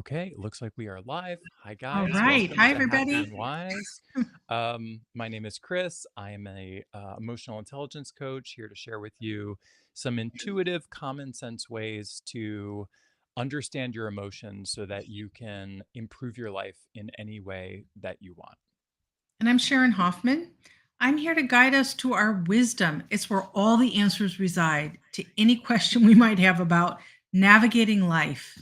Okay, it looks like we are live. Hi, All guys. right. Welcome Hi, to Happy everybody. and Wise. My name is Chris. I am a emotional intelligence coach here to share with you some intuitive, common sense ways to understand your emotions so that you can improve your life in any way that you want. And I'm Sharon Hoffman. I'm here to guide us to our wisdom. It's where all the answers reside to any question we might have about navigating life.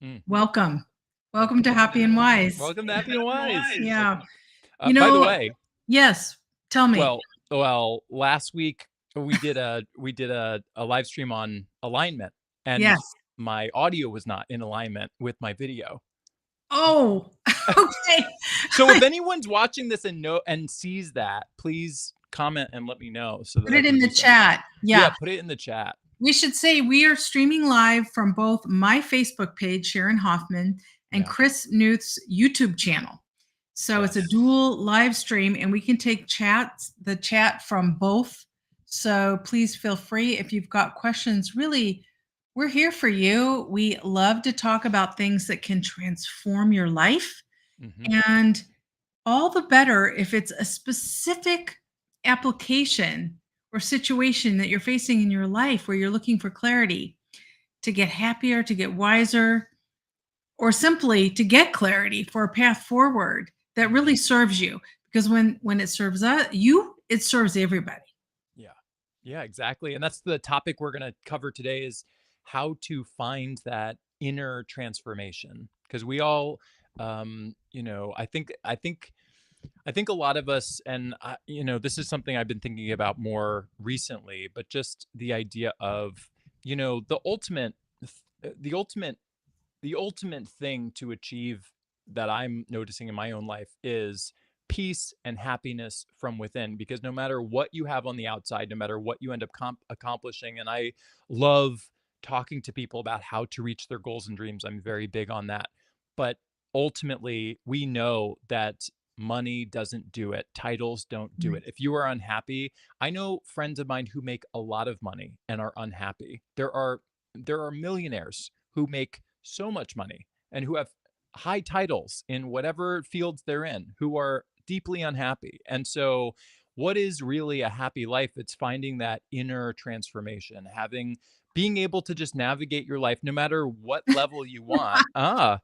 Mm, Welcome. Welcome welcome to to Happy Happy and and Wise. welcome to Happy and Wise. Yeah. By the way, Yes, tell me. last week we did a live stream on alignment, and Yes. my audio was not in alignment with my video. Oh, okay. So if anyone's watching this and sees that, please comment and let me know so that Put I it can in do the something. chat. Yeah, Yeah. put it in the chat. We should say we are streaming live from both my Facebook page, Sharon Hoffman, and Yeah. Chris Newth's YouTube channel. So it's a Yes. dual live stream, and we can take the chat from both. So please feel free if you've got questions. Really, we're here for you. We love to talk about things that can transform your life, Hmm. and all the better if it's a specific application or situation that you're facing in your life where you're looking for clarity to get happier, to get wiser, or simply to get clarity for a path forward that really serves you. Because when it serves you, it serves everybody. Yeah. Yeah, exactly. And that's the topic we're going to cover today is how to find that inner transformation. Because we all, I think a lot of us, and this is something I've been thinking about more recently, but just the idea of, the ultimate thing to achieve that I'm noticing in my own life is peace and happiness from within. Because no matter what you have on the outside, no matter what you end up accomplishing, and I love talking to people about how to reach their goals and dreams. I'm very big on that. But ultimately, we know that money doesn't do it. Titles don't do Right. it. If you are unhappy, I know friends of mine who make a lot of money and are unhappy. There are millionaires who make so much money and who have high titles in whatever fields they're in who are deeply unhappy. And so what is really a happy life? It's finding that inner transformation, being able to just navigate your life no matter what level you want. How to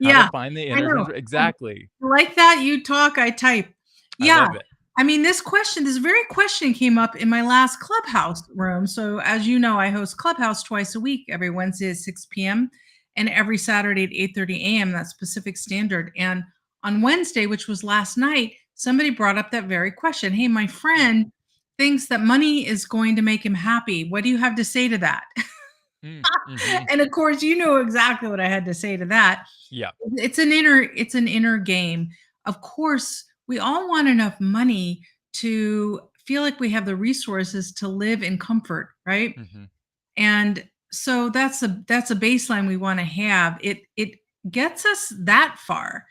Yeah, find the I inner know. exactly. Like that, you talk, I type. I Yeah. love it. I mean, this very question came up in my last Clubhouse room. So, as you know, I host Clubhouse twice a week, every Wednesday at 6 p.m. and every Saturday at 8:30 a.m. That's Pacific Standard. And on Wednesday, which was last night, somebody brought up that very question. Hey, my friend thinks that money is going to make him happy. What do you have to say to that? Mm-hmm. And of course, you know exactly what I had to say to that. Yeah. It's an inner game. Of course, we all want enough money to feel like we have the resources to live in comfort, right? Mm-hmm. And so that's a baseline we want to have. It gets us that far.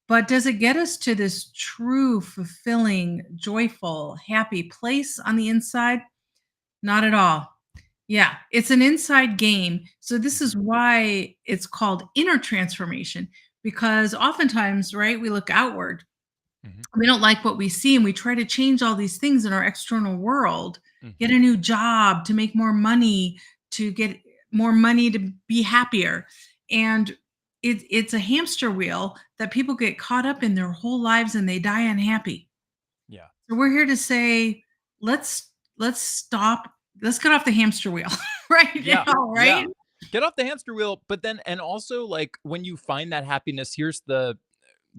But does it get us to this true, fulfilling, joyful, happy place on the inside? Not at all. Yeah, it's an inside game. So this is Mm-hmm. why it's called inner transformation, because oftentimes, right, we look outward. Mm-hmm. We don't like what we see and we try to change all these things in our external world, get Mm-hmm. a new job to make more money, to get more money to be happier. And it's a hamster wheel that people get caught up in their whole lives and they die unhappy. Yeah. So we're here to say, let's stop. Let's get off the hamster wheel right Yeah. now, Yeah. right? Get off the hamster wheel, but then and also like when you find that happiness, here's I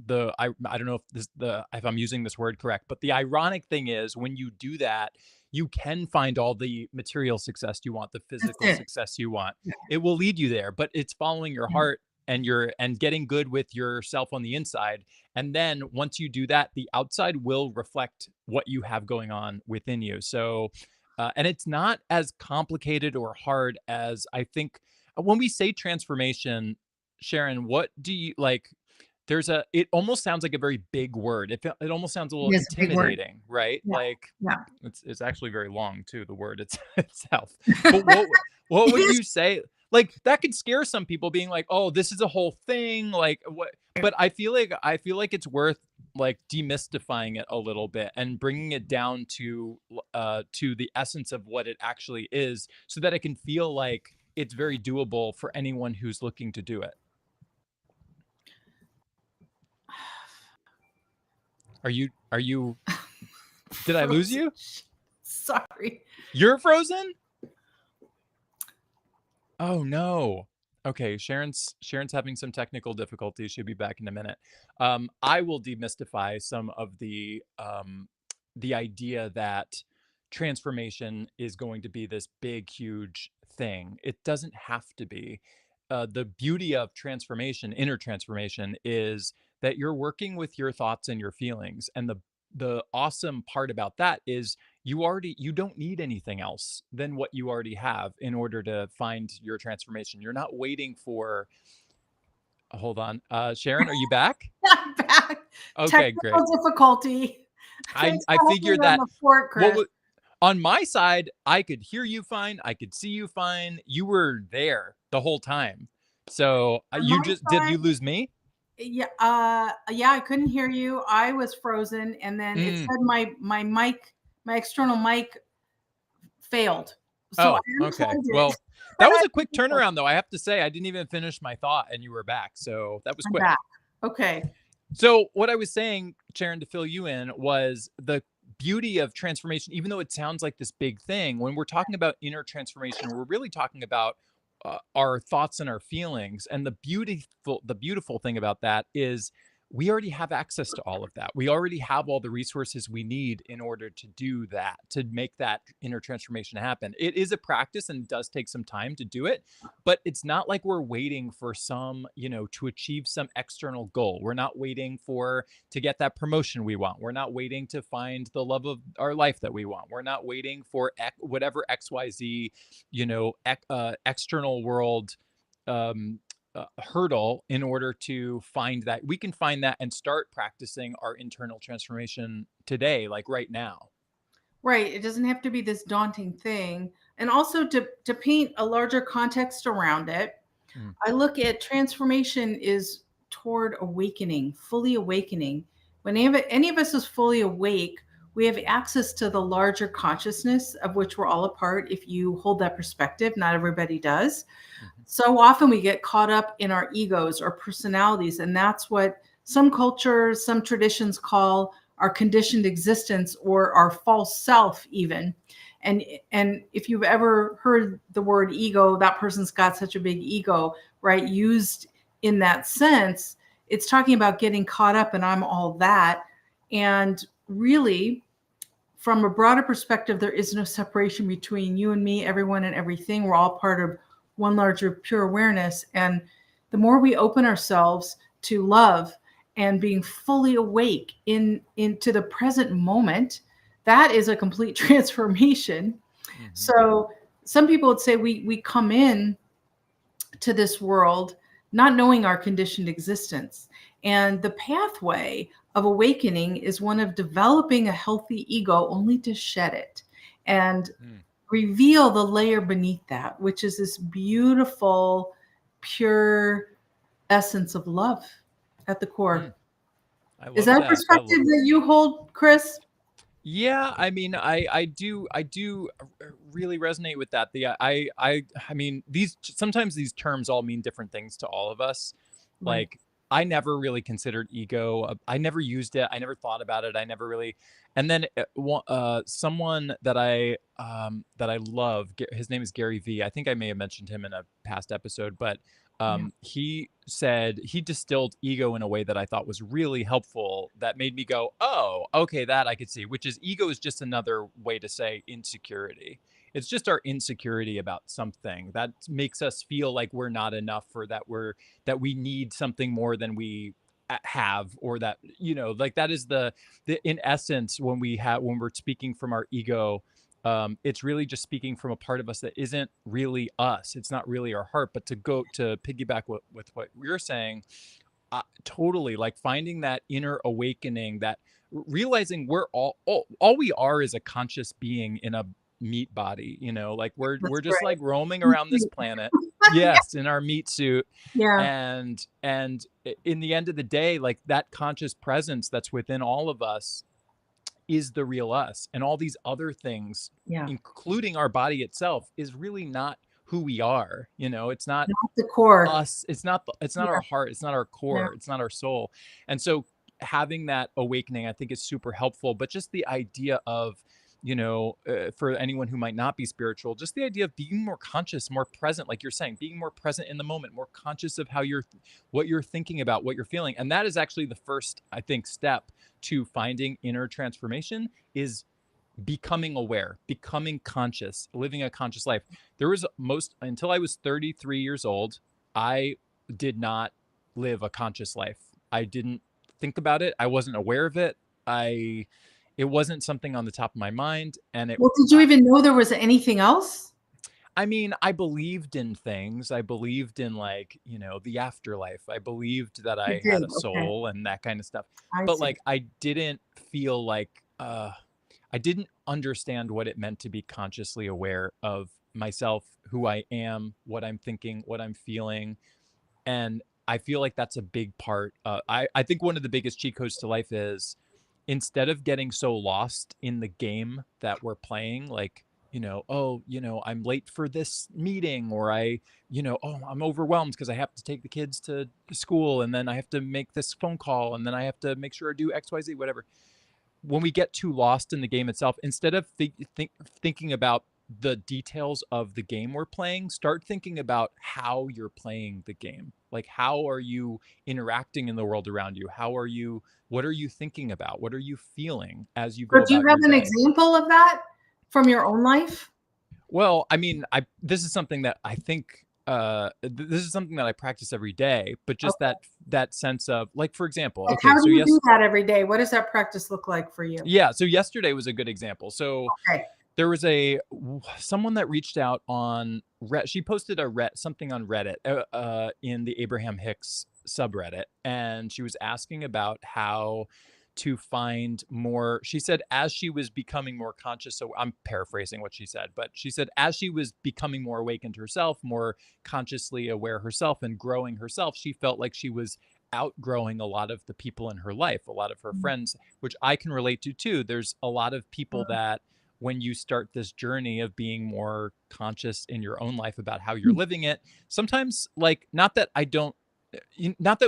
don't know if I'm using this word correct, but the ironic thing is when you do that, you can find all the material success you want, the That's physical it. success you want. Yeah. It will lead you there, but it's following your Yeah. heart and getting good with yourself on the inside. And then once you do that, the outside will reflect what you have going on within you. So and it's not as complicated or hard as I think when we say transformation. Sharon, what do you like? It almost sounds like a very big word. It almost sounds a It little is a big word. intimidating, right? Yeah. Like Yeah. it's actually very long too, the word itself. But what It would is. you say? like that could scare some people being like, "Oh, this is a whole thing." Like what but I feel like it's worth like demystifying it a little bit and bringing it down to the essence of what it actually is so that it can feel like it's very doable for anyone who's looking to do it. Are you did I lose Frozen. you? Sorry. You're frozen? Oh no. Okay, Sharon's having some technical difficulties. She'll be back in a minute. I will demystify some of the idea that transformation is going to be this big, huge thing. It doesn't have to be. The beauty of transformation, inner transformation, is that you're working with your thoughts and your feelings. And the awesome part about that is you don't need anything else than what you already have in order to find your transformation. You're not waiting for hold on. Sharon, are you back? I'm back. Okay, great. Technical difficulty. I Thanks I for helping me figured around that the fort, what Chris. was on my side, I could hear you fine, I could see you fine. You were there the whole time. So, On you my just did side, you lose me? yeah, yeah, I couldn't hear you. I was frozen, and then it Mm. said my mic, my external mic failed. So I Oh, okay. unplugged it, Well, that and was a quick turnaround though. I have to say I didn't even finish my thought and you were back. So, that was I'm quick. back. Okay. So, what I was saying, Sharon, to fill you in, was the beauty of transformation, even though it sounds like this big thing, when we're talking about inner transformation, we're really talking about our thoughts and our feelings. And the beautiful thing about that is we already have access to all of that. We already have all the resources we need in order to do that, to make that inner transformation happen. It is a practice and it does take some time to do it, but it's not like we're waiting for to achieve some external goal. We're not waiting for to get that promotion we want. We're not waiting to find the love of our life that we want. We're not waiting for whatever XYZ, external world um hurdle in order to find that. We can find that and start practicing our internal transformation today, like right now. Right. It doesn't have to be this daunting thing. And also to paint a larger context around it, Mm, I look at transformation is toward awakening, fully awakening. When any of us is fully awake, we have access to the larger consciousness of which we're all a part. If you hold that perspective, not everybody does. mhm, So often we get caught up in our egos or personalities, and that's what some cultures, some traditions call our conditioned existence or our false self, even. And if you've ever heard the word ego, that person's got such a big ego, right? Used in that sense, it's talking about getting caught up and I'm all that. And really, from a broader perspective, there is no separation between you and me, everyone and everything. We're all part of one larger pure awareness. And the more we open ourselves to love and being fully awake into the present moment, that is a complete transformation. mhm, So some people would say we come in to this world not knowing our conditioned existence. And the pathway of awakening is one of developing a healthy ego only to shed it and mm, reveal the layer beneath that, which is this beautiful, pure essence of love at the core. mm. I Is love that a that. perspective that you hold, Chris? Yeah, I mean, I do really resonate with that. I mean, these sometimes these terms all mean different things to all of us. Right. Like, I never really considered ego. I never used it. I never thought about it. I never really. And then someone that I love, his name is Gary V. I think I may have mentioned him in a past episode, but Yeah. he said he distilled ego in a way that I thought was really helpful, that made me go, oh, okay, that I could see, which is ego is just another way to say insecurity. It's just our insecurity about something that makes us feel like we're not enough, or that we need something more than we have, or that, like that is the in essence, when we're speaking from our ego, it's really just speaking from a part of us that isn't really us. It's not really our heart. But to go to piggyback with what you're saying, totally, like finding that inner awakening, that realizing we're all we are is a conscious being meat body, you know, like That's we're just like great. roaming Me around this too. planet. Yeah, Yes, in our meat suit. yeah, And in the end of the day, like that conscious presence that's within all of us is the real us. And all these other things, yeah. including our body itself, is really not who we are. You know, it's not Not the core. us. It's not Yeah, our heart. It's not our yeah. core. It's not our soul. And so having that awakening, I think, is super helpful. But just the idea of, for anyone who might not be spiritual, just the idea of being more conscious, more present, like you're saying, being more present in the moment, more conscious of what you're thinking about, what you're feeling. And that is actually the first, I think, step to finding inner transformation, is becoming aware, becoming conscious, living a conscious life. There was most Until I was 33 years old, I did not live a conscious life. I didn't think about it. I wasn't aware of it. I It wasn't something on the top of my mind, and Well, did you even know there was anything else? I mean, I believed in things. I believed in, like, the afterlife. I believed that You I had did, a okay. soul and that kind of stuff. I But see. like I didn't feel like I didn't understand what it meant to be consciously aware of myself, who I am, what I'm thinking, what I'm feeling. And I feel like that's a big part. I think one of the biggest cheat codes to life is, instead of getting so lost in the game that we're playing, like, oh, I'm late for this meeting, or oh, I'm overwhelmed because I have to take the kids to school, and then I have to make this phone call, and then I have to make sure I do XYZ, whatever. When we get too lost in the game itself, instead of thinking about the details of the game we're playing, start thinking about how you're playing the game. Like, how are you interacting in the world around you? What are you thinking about? What are you feeling as you go So do you about have your an day? example of that from your own life? Well, I mean, I this is something that I think this is something that I practice every day, but just Okay. that sense of, like, for example, Like, okay, how so do you do yes, that every day? What does that practice look like for you? yeah, so yesterday was a good example. So Okay. there was someone that reached out on she posted something on Reddit, in the Abraham Hicks subreddit, and she was asking about how to find more. She said, as she was becoming more conscious, so I'm paraphrasing what she said, but she said, as she was becoming more awakened herself, more consciously aware herself, and growing herself, she felt like she was outgrowing a lot of the people in her life, a lot of her friends, which I can relate to too. There's a lot of people that, when you start this journey of being more conscious in your own life about how you're living it, sometimes, like, not that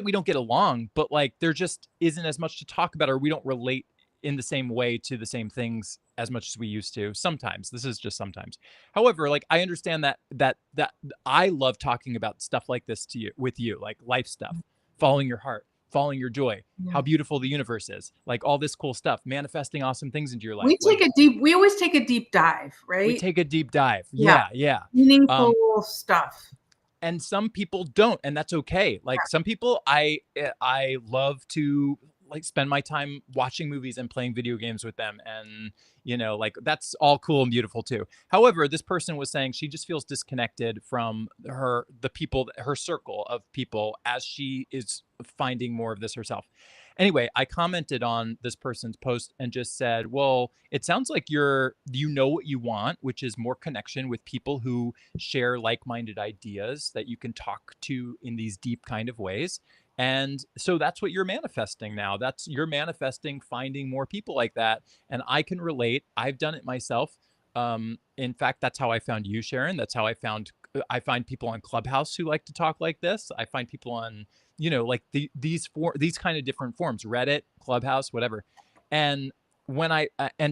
we don't get along, but like there just isn't as much to talk about, or we don't relate in the same way to the same things as much as we used to. Sometimes, this is just sometimes. However, like, I understand that I love talking about stuff like this with you, like life stuff, following your heart, following your joy, Yeah. how beautiful the universe is, like all this cool stuff, manifesting awesome things into your life. We Like, take a deep we always take a deep dive, we right? take a deep dive. Yeah. Yeah, yeah. Um, Meaningful stuff. and some people don't, and that's okay. Like, some people, I love to, like, spend my time watching movies and playing video games with them, and like, that's all cool and beautiful too. However, this person was saying she just feels disconnected from her circle of people, as she is finding more of this herself. Anyway, I commented on this person's post and just said, well, it sounds like you know what you want, which is more connection with people who share like-minded ideas that you can talk to in these deep kind of ways. And so that's what you're manifesting now. You're manifesting finding more people like that. And I can relate. I've done it myself. In fact, that's how I found you, Sharon. That's how I find people on Clubhouse who like to talk like this. I find people on, like, these kind of different forms, Reddit, Clubhouse, whatever. And when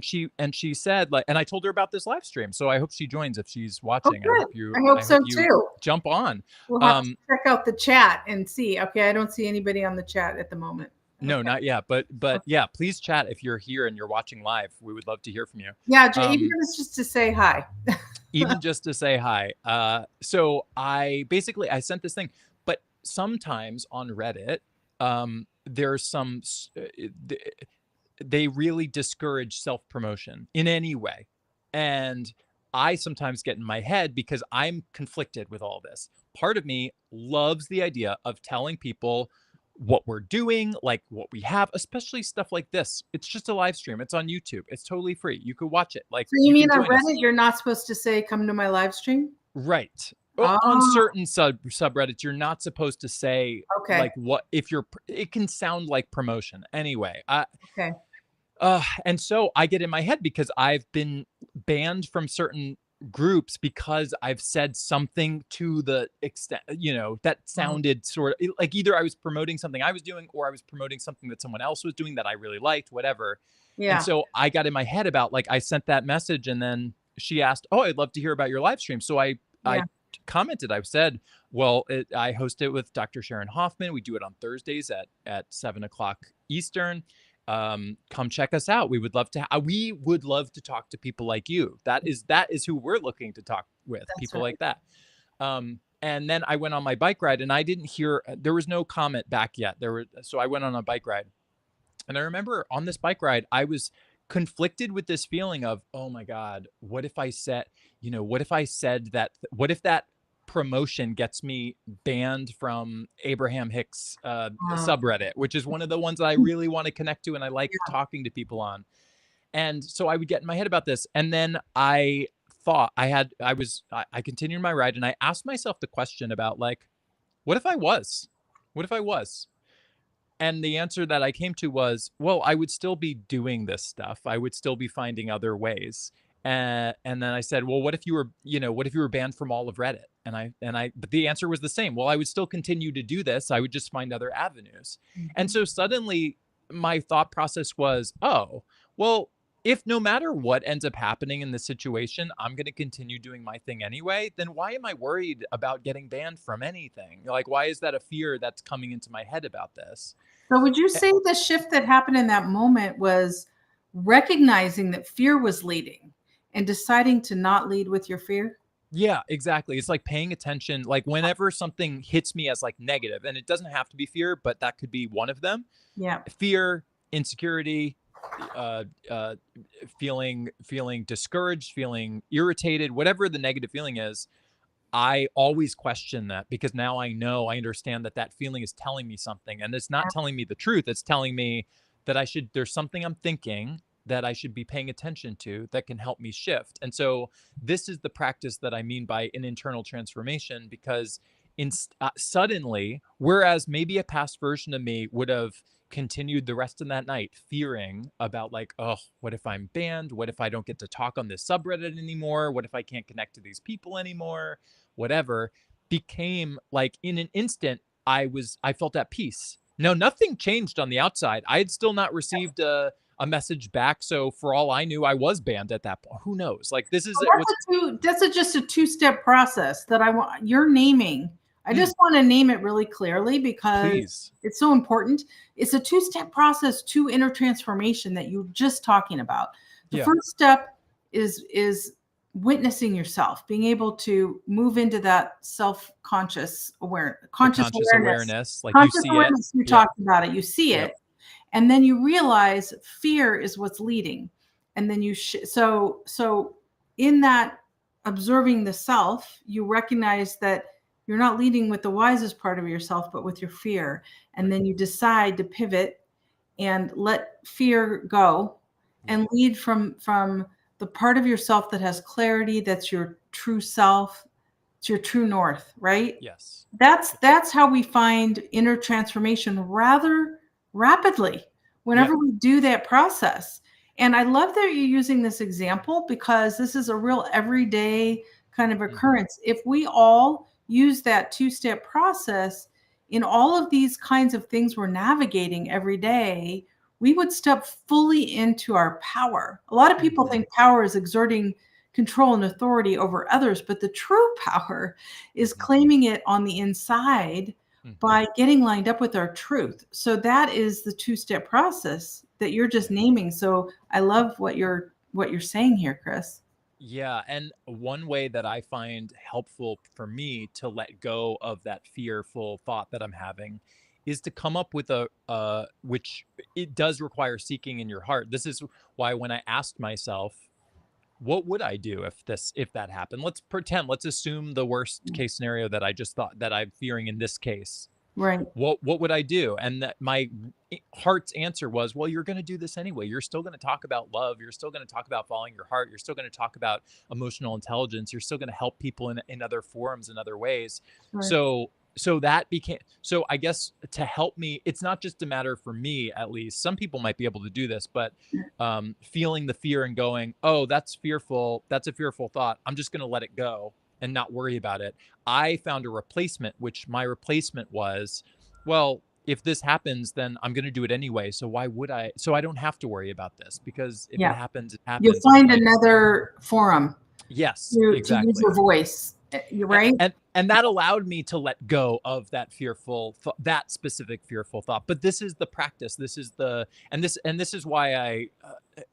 she said, like, and I told her about this live stream, so I hope she joins if she's Oh, watching. good. I hope I hope so you too. jump on. We'll have to um check out the chat and see. Okay, I don't see anybody on the chat at the moment. no, Okay. not yet, but yeah, please chat if you're here and you're watching live. We would love to hear from you. Yeah, even um if it's just to say hi. Even just to say hi. So I sent this thing, but sometimes on Reddit, there's they really discourage self promotion in any way. And I sometimes get in my head because I'm conflicted with all this. Part of me loves the idea of telling people what we're doing, like what we have, especially stuff like this. It's just a live stream. It's on YouTube. It's totally free. You could watch it. Like So you you mean can on join us. Reddit, you're not supposed to say, "Come to my live stream"? Right. On Oh, certain subreddits, you're not supposed to say okay, like what if you're it can sound like promotion. Anyway, okay. and so I get in my head because I've been banned from certain groups because I've said something to the extent, that Mm, sounded sort of like either I was promoting something I was doing or I was promoting something that someone else was doing that I really liked, whatever. And yeah, so I got in my head about like I sent that message and then she asked, "Oh, I'd love to hear about your live stream." So I yeah. commented. I said, "Well, I host it with Dr. Sharon Hoffman. We do it on Thursdays at 7 o'clock Eastern. Come check us out. We would love to talk to people like you. That is who we're looking to talk with, That's people right. like that." And then I went on my bike ride and I didn't hear, there was no comment back yet. So I went on a bike ride and I remember on this bike ride, I was conflicted with this feeling of, oh my God, what if I said that, what if that promotion gets me banned from Abraham Hicks Oh, subreddit, which is one of the ones that I really want to connect to and I like yeah, talking to people on. And so I would get in my head about this. And then I thought I continued my ride and I asked myself the question about like, what if I was? What if I was? And the answer that I came to was, well, I would still be doing this stuff. I would still be finding other ways. And then I said, well, what if you were banned from all of Reddit? But the answer was the same. Well, I would still continue to do this. I would just find other avenues. And mhm. so suddenly my thought process was, oh, well, if no matter what ends up happening in this situation, I'm going to continue doing my thing anyway, then why am I worried about getting banned from anything? Like, why is that a fear that's coming into my head about this? So would you Eh, say the shift that happened in that moment was recognizing that fear was leading and deciding to not lead with your fear? Yeah, exactly. It's like paying attention, like whenever something hits me as like negative, and it doesn't have to be fear, but that could be one of them. Yeah. Fear, insecurity, uh, uh, feeling discouraged, feeling irritated, whatever the negative feeling is. I always question that because now I understand that that feeling is telling me something and it's not telling me the truth. It's telling me that there's something I'm thinking that I should be paying attention to that can help me shift. And so this is the practice that I mean by an internal transformation because suddenly, whereas maybe a past version of me would have continued the rest of that night fearing about like, oh, what if I'm banned? What if I don't get to talk on this subreddit anymore? What if I can't connect to these people anymore? Whatever, became like in an instant, I felt at peace. No, nothing changed on the outside. I had still not received a message back. So for all I knew, I was banned at that point. Who knows? Like this is Well, it. What's just a two-step process that I want you're naming. I mm, just want to name it really clearly because please. it's so important. It's a two-step process to inner transformation that you're just talking about. The Yeah. first step is witnessing yourself, being able to move into that self-conscious The conscious conscious awareness. awareness, like you Conscious see it. awareness, you Yep. talked about it, you see Yep. it, and then you realize fear is what's leading. And then so in that observing the self, you recognize that you're not leading with the wisest part of yourself, but with your fear. And Right. then you decide to pivot and let fear go Yeah. and lead from the part of yourself that has clarity, that's your true self, it's your true north, right? Yes. That's how we find inner transformation rather rapidly Yeah. whenever we do that process. And I love that you're using this example because this is a real everyday kind of Hmm. occurrence. If we all use that two-step process in all of these kinds of things we're navigating every day, we would step fully into our power. A lot of people Hmm. think power is exerting control and authority over others, but the true power is Hmm. claiming it on the inside Hmm. by getting lined up with our truth. So that is the two-step process that you're just Yeah. naming. So I love what you're saying here, Chris. Yeah, and one way that I find helpful for me to let go of that fearful thought that I'm having is to come up with which it does require seeking in your heart. This is why when I asked myself, what would I do if that happened? Let's assume the worst case scenario that I just thought that I'm fearing in this case. Right. What would I do? And that my heart's answer was, well, you're going to do this anyway. You're still going to talk about love. You're still going to talk about following your heart. You're still going to talk about emotional intelligence. You're still going to help people in other forums, in other ways. Right. So that became, so I guess to help me, it's not just a matter for me, at least some people might be able to do this, but feeling the fear and going, oh, that's fearful. That's a fearful thought. I'm just going to let it go and not worry about it. I found a replacement, which my replacement was, well, if this happens, then I'm going to do it anyway. So why would I? So I don't have to worry about this, because if it Yeah. happens, it You'll happens. And if find I, another forum yes, to use exactly. your voice. You're right. And that allowed me to let go of that that specific fearful thought. But this is the practice. This is the, and this is why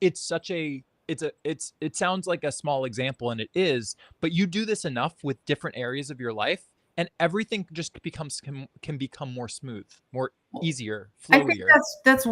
it's such a, it sounds like a small example, and it is, but you do this enough with different areas of your life, and everything just can become more smooth, more easier, I think flowier. that's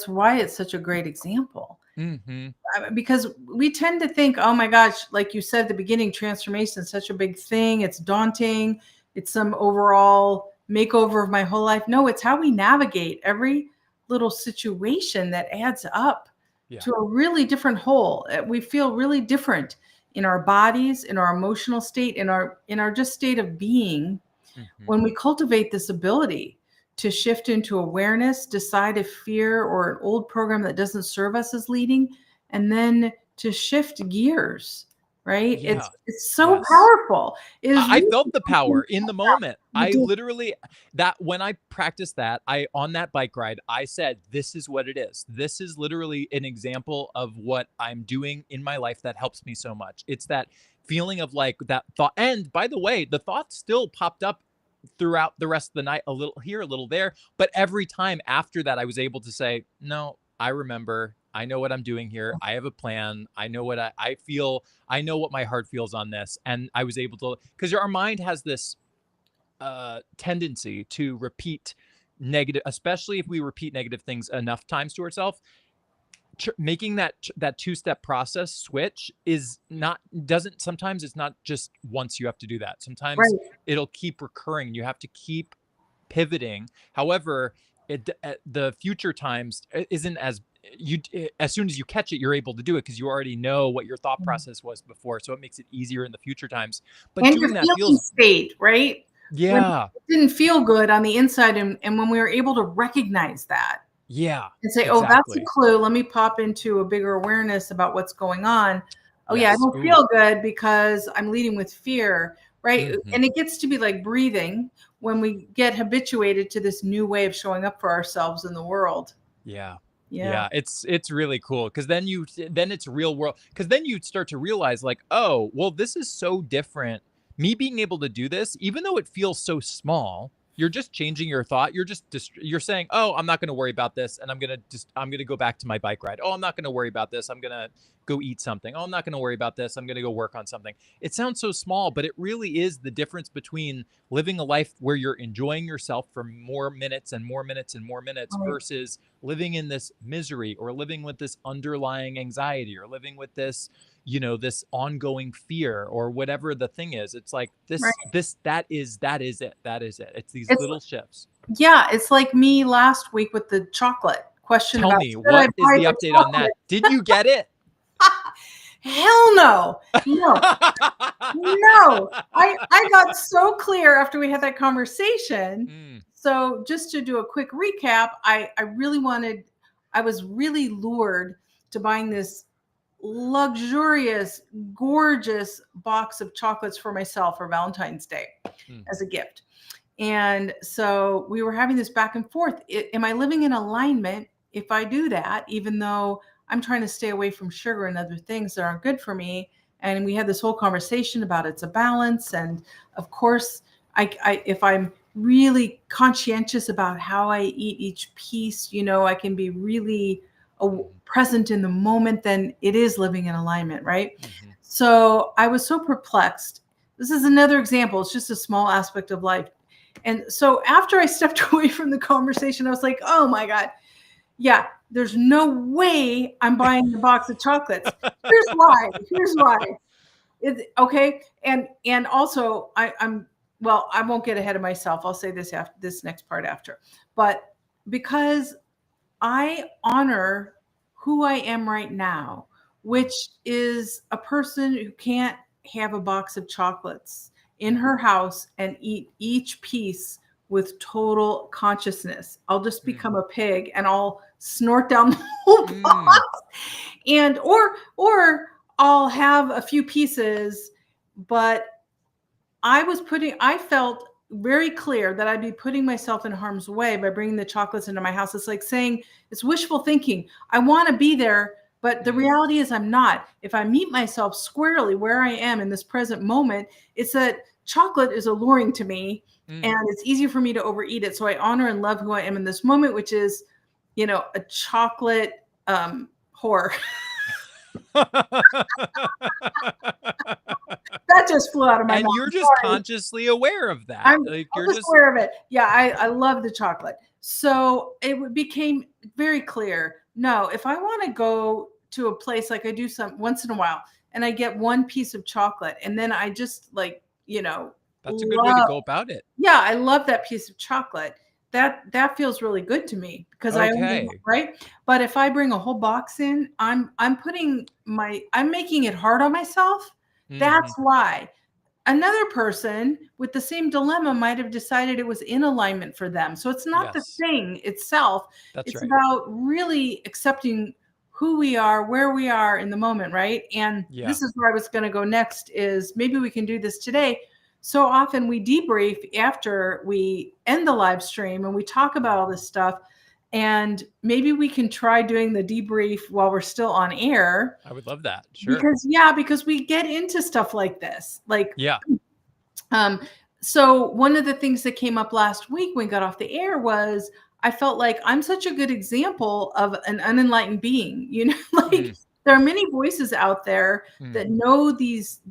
why it's such a great example. Mm-hmm. Because we tend to think, oh my gosh, like you said at the beginning, transformation is such a big thing. It's daunting. It's some overall makeover of my whole life. No, it's how we navigate every little situation that adds up Yeah. to a really different whole. We feel really different in our bodies, in our emotional state, in our just state of being, Mm-hmm. when we cultivate this ability to shift into awareness, decide if fear or an old program that doesn't serve us is leading, and then to shift gears, right? Yeah. It's so Yes. powerful. It is I really felt the power in the moment. you I do. literally, that when I practiced that, I, on that bike ride, I said, this is what it is. This is literally an example of what I'm doing in my life that helps me so much. It's that feeling of like that thought. And by the way, the thought still popped up throughout the rest of the night, a little here, a little there. But every time after that, I was able to say, no, I remember. I know what I'm doing here. I have a plan. I know what I feel. I know what my heart feels on this. And I was able to, because our mind has this tendency to repeat negative, especially if we repeat negative things enough times to ourselves. Making that two-step process switch is not, doesn't, sometimes it's not just once you have to do that. Sometimes Right. it'll keep recurring. You have to keep pivoting. However, the future times isn't as, you, as soon as you catch it, you're able to do it because you already know what your thought process was before, so it makes it easier in the future times. But And your doing that feeling feels, state, right? When yeah, it didn't feel good on the inside, and when we were able to recognize that yeah, and say, oh, that's a exactly. clue. Let me pop into a bigger awareness about what's going on. Oh, yeah, I Yes. don't Ooh. feel good because I'm leading with fear, right? Mm-hmm. And it gets to be like breathing when we get habituated to this new way of showing up for ourselves in the world. Yeah. Yeah. Yeah, it's really cool, because then it's real world, because then you start to realize like, oh, well, this is so different. Me being able to do this, even though it feels so small, you're just changing your thought. You're just you're saying, oh, I'm not going to worry about this, and I'm going to go back to my bike ride. Oh, I'm not going to worry about this. I'm going to go eat something. Oh, I'm not going to worry about this. I'm going to go work on something. It sounds so small, but it really is the difference between living a life where you're enjoying yourself for more minutes and more minutes and more minutes Right. versus living in this misery, or living with this underlying anxiety, or living with this, this ongoing fear, or whatever the thing is. It's like Right. that is it. It's these It's little shifts. Yeah, it's like me last week with the chocolate question Tell about me, should I what is buy the the update on chocolate? that? Did you get it? Hell no. No. No. I got so clear after we had that conversation. Mm, So just to do a quick recap, I was really lured to buying this luxurious, gorgeous box of chocolates for myself for Valentine's Day mm, as a gift. And so we were having this back and forth. Am I living in alignment if I do that, even though I'm trying to stay away from sugar and other things that aren't good for me? And we had this whole conversation about it's a balance. And of course, if I'm really conscientious about how I eat each piece, I can be really mm, present in the moment, then it is living in alignment, right? mm, So I was so perplexed. This is another example. It's just a small aspect of life. And so after I stepped away from the conversation, I was like, oh my God, yeah, there's no way I'm buying the box of chocolates. Here's why. Okay. And also I'm well, I won't get ahead of myself. I'll say this after this next part after. But because I honor who I am right now, Mm, which is a person who can't have a box of chocolates in mm, her house and eat each piece with total consciousness. I'll just mm, become a pig and I'll snort down the whole mm. box. And or I'll have a few pieces, but I felt very clear that I'd be putting myself in harm's way by bringing the chocolates into my house. It's like saying it's wishful thinking. I want to be there, but the Mm, reality is I'm not. If I meet myself squarely where I am in this present moment, it's that chocolate is alluring to me and mm. it's easier for me to overeat it. So I honor and love who I am in this moment, which is, a chocolate whore. That just flew out of my And mouth. you're just Sorry. consciously aware of that. Like I'm you're just just aware of it. Yeah, I love the chocolate. So became very clear. No, if I want to go to a place like I do some once in a while, and I get one piece of chocolate, and then I just like that's a good way to love. go about it. Yeah, I love that piece of chocolate. That feels really good to me because I only Okay. right. But if I bring a whole box in, I'm making it hard on myself. That's Hmm. why. Another person with the same dilemma might have decided it was in alignment for them. So it's not the Yes, thing itself. that's It's right. about really accepting who we are, where we are in the moment, right? And Yeah. this is where I was going to go next is maybe we can do this today. So often we debrief after we end the live stream and we talk about all this stuff, and maybe we can try doing the debrief while we're still on air I would love that. Sure. because we get into stuff like this. Like Yeah. um, so one of the things that came up last week when we got off the air was I felt like I'm such a good example of an unenlightened being. Like Mm, there are many voices out there mm, that know these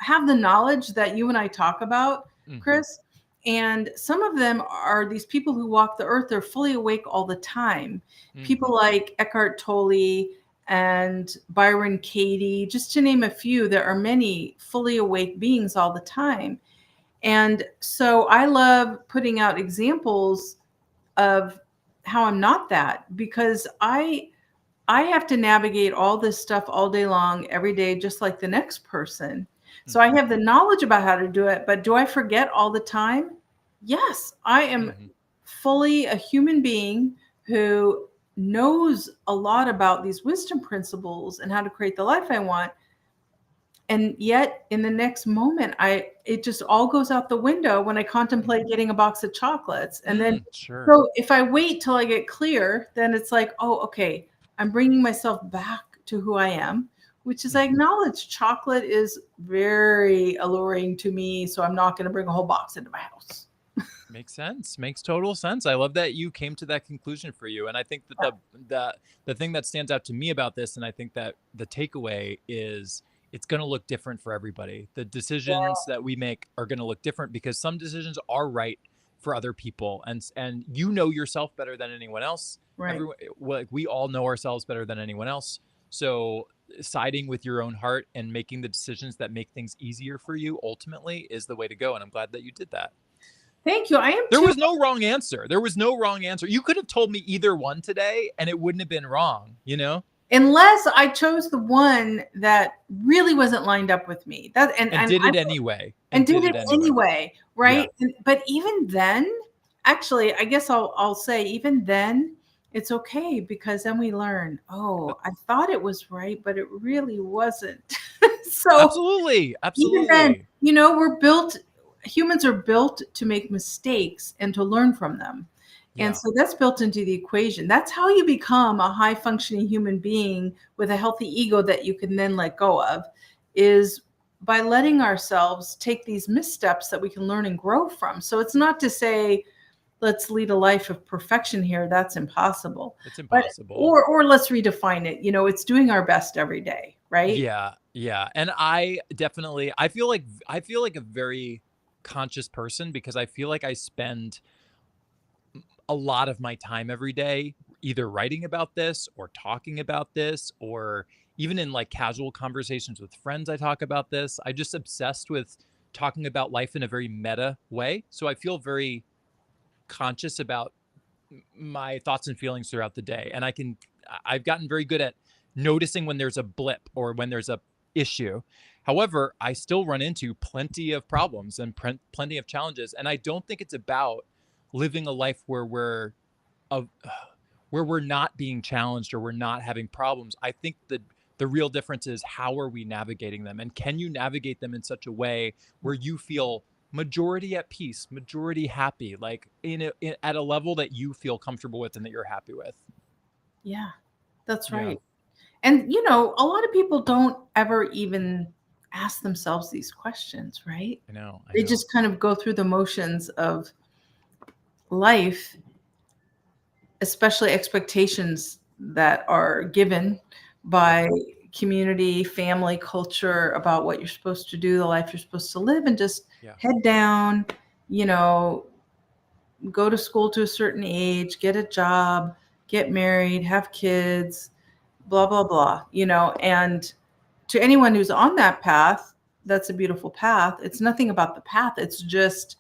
have the knowledge that you and I talk about, hmm. Chris. And some of them are these people who walk the earth. They're fully awake all the time. People Hmm. like Eckhart Tolle and Byron Katie, just to name a few. There are many fully awake beings all the time. And so I love putting out examples of how I'm not that because I have to navigate all this stuff all day long, every day, just like the next person. So I Hmm. have the knowledge about how to do it, but do I forget all the time? Yes, I am Hmm. fully a human being who knows a lot about these wisdom principles and how to create the life I want. And yet in the next moment, it just all goes out the window when I contemplate getting a box of chocolates. And then Mm, sure. so if I wait till I get clear, then it's like, oh, okay, I'm bringing myself back to who I am, which is I Hmm. acknowledge chocolate is very alluring to me. So I'm not going to bring a whole box into my house. Makes sense. Makes total sense. I love that you came to that conclusion for you. And I think that the thing that stands out to me about this, and I think that the takeaway is it's going to look different for everybody. The decisions that we make are going to look different because some decisions are right for other people, and you know yourself better than anyone else. Right. Everyone, like we all know ourselves better than anyone else. So siding with your own heart and making the decisions that make things easier for you ultimately is the way to go. And I'm glad that you did that. Thank you. I am There too. was no wrong answer. There was no wrong answer. You could have told me either one today and it wouldn't have been wrong, you know? Unless I chose the one that really wasn't lined up with me. That And and did I it anyway. and And did did it it anyway. anyway, Yeah. right? But even then, actually, I guess I'll say even then, it's okay because then we learn. Oh, I thought it was right, but it really wasn't. So Absolutely. even then, Absolutely. humans are built to make mistakes and to learn from them. And Yeah. so that's built into the equation. That's how you become a high functioning human being with a healthy ego that you can then let go of is by letting ourselves take these missteps that we can learn and grow from. So it's not to say let's lead a life of perfection here. That's impossible. It's But impossible. or let's redefine it. It's doing our best every day, right? Yeah. Yeah. And I feel like a very conscious person because I feel like I spend a lot of my time every day either writing about this or talking about this or even in like casual conversations with friends I talk about this. I just obsessed with talking about life in a very meta way. So I feel very conscious about my thoughts and feelings throughout the day. And I've gotten very good at noticing when there's a blip or when there's a issue. However, I still run into plenty of problems and plenty of challenges. And I don't think it's about living a life of where we're not being challenged or we're not having problems. I think the real difference is how are we navigating them, and can you navigate them in such a way where you feel majority at peace, majority happy, like at a level that you feel comfortable with and that you're happy with. Yeah, that's Yeah, right. And, a lot of people don't ever even ask themselves these questions, right? I know, I They know. just kind of go through the motions of life, especially expectations that are given Yeah, by community, family, culture about what you're supposed to do, the life you're supposed to live, and just yeah, head down, you know, go to school to a certain age, get a job, get married, have kids, blah, blah, blah, and to anyone who's on that path, that's a beautiful path. It's nothing about the path. It's just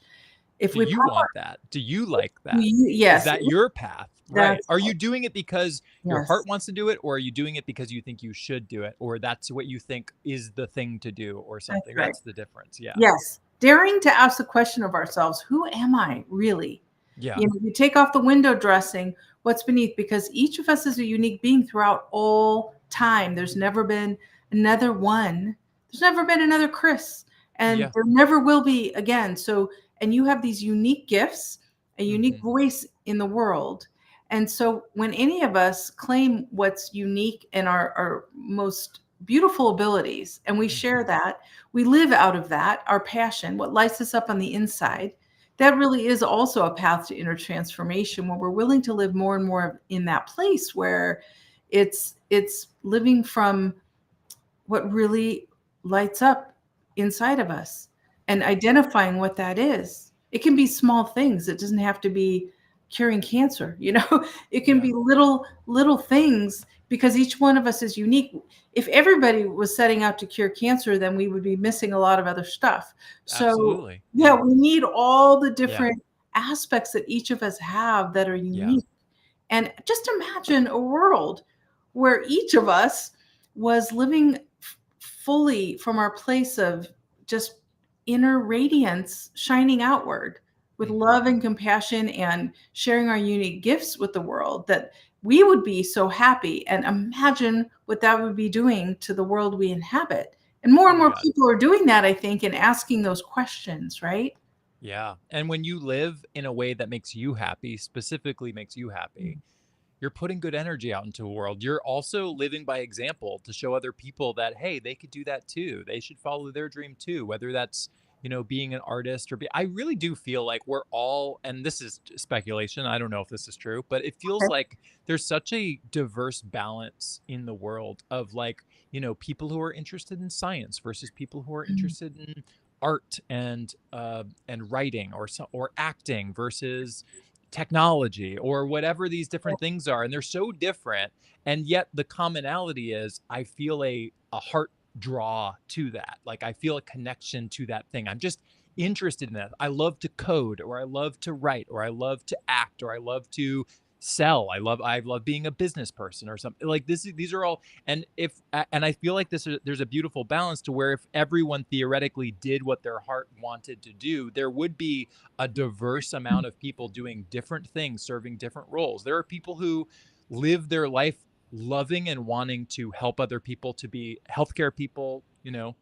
if do we you pop want that? Do you like that? Is yes, that your path? Right. that's Are you doing it because your yes, heart wants to do it, or are you doing it because you think you should do it, or that's what you think is the thing to do, or that's something? right. That's the difference. Yeah. Yes. Daring to ask the question of ourselves, who am I really? Yeah. You take off the window dressing, what's beneath, because each of us is a unique being throughout all time. There's never been another one. There's never been another Chris, and Yeah. there never will be again. So, and you have these unique gifts, a unique Hmm. voice in the world. And so, when any of us claim what's unique and our most beautiful abilities, and we share Hmm. that, we live out of that, our passion, what lights us up on the inside, that really is also a path to inner transformation where we're willing to live more and more in that place where it's living from what really lights up inside of us and identifying what that is. It can be small things. It doesn't have to be curing cancer, It can Yeah. be little things because each one of us is unique. If everybody was setting out to cure cancer, then we would be missing a lot of other stuff. So, Absolutely. yeah, Yeah. we need all the Yeah. different aspects that each of us have that are Yeah. unique. And just imagine a world where each of us was living fully from our place of just inner radiance shining outward with Hmm. love and compassion and sharing our unique gifts with the world, that we would be so happy, and imagine what that would be doing to the world we inhabit. And Oh my more God. people are doing that, I think, and asking those questions, right? Yeah. And when you live in a way that makes you happy, specifically makes you happy, you're putting good energy out into the world. You're also living by example to show other people that, hey, they could do that too. They should follow their dream too, whether that's, being an artist I really do feel like we're all, and this is speculation. I don't know if this is true, but it feels Okay. like there's such a diverse balance in the world of like, people who are interested in science versus people who are Mm. interested in art and writing or acting versus technology or whatever these different things are, and they're so different, and yet the commonality is I feel a heart draw to that. Like I feel a connection to that thing. I'm just interested in that. I love to code, or I love to write, or I love to act, or I love to sell. I love being a business person or something like this. These are all, and I feel like there's a beautiful balance to where if everyone theoretically did what their heart wanted to do, there would be a diverse amount of people doing different things, serving different roles. There are people who live their life loving and wanting to help other people, to be healthcare people,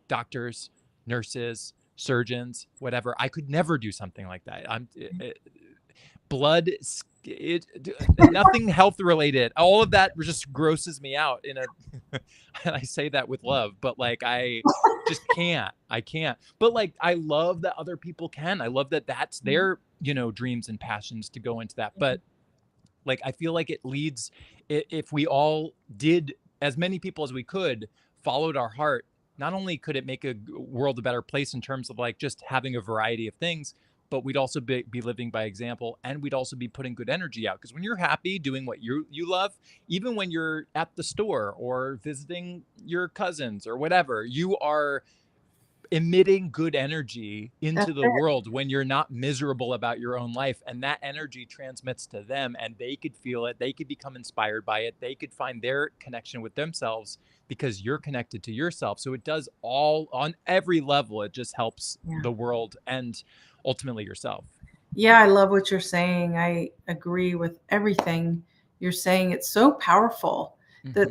doctors, nurses, surgeons, whatever. I could never do something like that. Blood, nothing health related. All of that just grosses me out and I say that with love, but like I just can't. I can't. But like I love that other people can. I love that that's their, dreams and passions to go into that. But like I feel like it leads, if we all did, as many people as we could followed our heart, not only could it make a world a better place in terms of like just having a variety of things, but we'd also be living by example, and we'd also be putting good energy out, because when you're happy doing what you love, even when you're at the store or visiting your cousins or whatever, you are emitting good energy into That's the it. world when you're not miserable about your own life, and that energy transmits to them and they could feel it, they could become inspired by it, they could find their connection with themselves because you're connected to yourself. So it does all on every level. It just helps Yeah. the world and ultimately yourself. Yeah, I love what you're saying. I agree with everything you're saying. It's so powerful that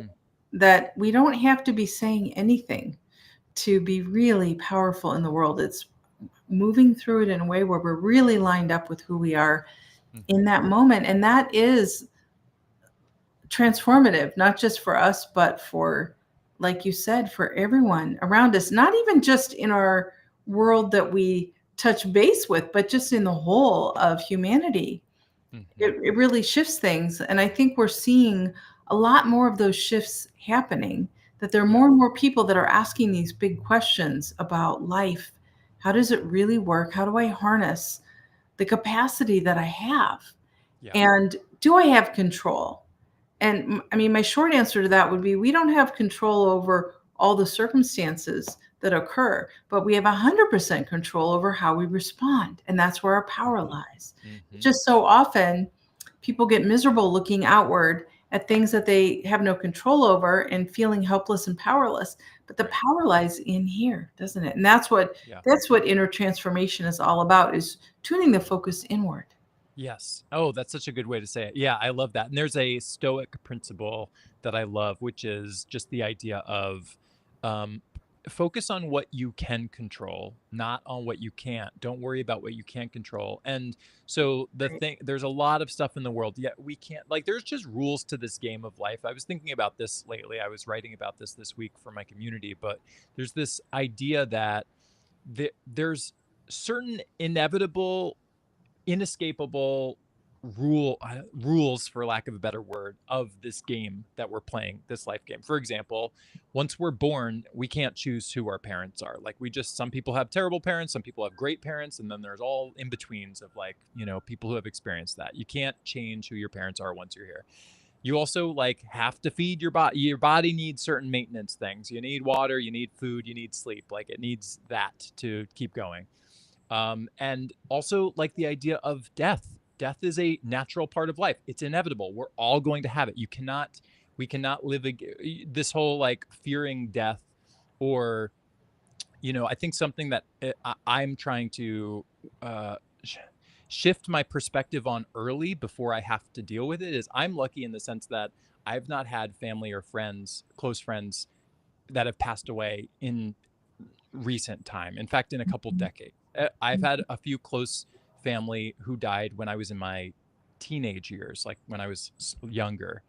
Hmm. we don't have to be saying anything to be really powerful in the world. It's moving through it in a way where we're really lined up with who we are in Hmm. that moment. And that is transformative, not just for us, but for, like you said, for everyone around us, not even just in our world that we touch base with, but just in the whole of humanity. Hmm. It really shifts things. And I think we're seeing a lot more of those shifts happening, that there are Yeah. more and more people that are asking these big questions about life. How does it really work? How do I harness the capacity that I have? Yeah. And do I have control? And I mean, my short answer to that would be we don't have control over all the circumstances that occur, but we have 100% control over how we respond. And that's where our power Hmm. lies. Hmm. Just so often, people get miserable looking outward at things that they have no control over and feeling helpless and powerless. But the Right. power lies in here, doesn't it? And Yeah. that's what inner transformation is all about, is tuning the focus inward. Yes. Oh, that's such a good way to say it. Yeah, I love that. And there's a Stoic principle that I love, which is just the idea of um, focus on what you can control, not on what you can't. Don't worry about what you can't control. And so Right. there's a lot of stuff in the world, yet we can't, like, there's just rules to this game of life. I was thinking about this lately. I was writing about this week for my community, but there's this idea that there's certain inevitable, inescapable rules, for lack of a better word, of this game that we're playing, this life game. For example, once we're born, we can't choose who our parents are. Like, we just, some people have terrible parents, some people have great parents, and then there's all in betweens of, like, people who have experienced that. You can't change who your parents are once you're here. You also, like, have to feed your body. Your body needs certain maintenance things. You need water, you need food, you need sleep. Like, it needs that to keep going. And also, like, the idea of death. Death is a natural part of life. It's inevitable. We're all going to have it. We cannot live this whole, like, fearing death, or, I think something that I'm trying to uh, shift my perspective on early before I have to deal with it is, I'm lucky in the sense that I've not had family or friends, close friends, that have passed away in recent time. In fact, in a couple decades. I've had a few close family who died when I was in my teenage years, like when I was younger,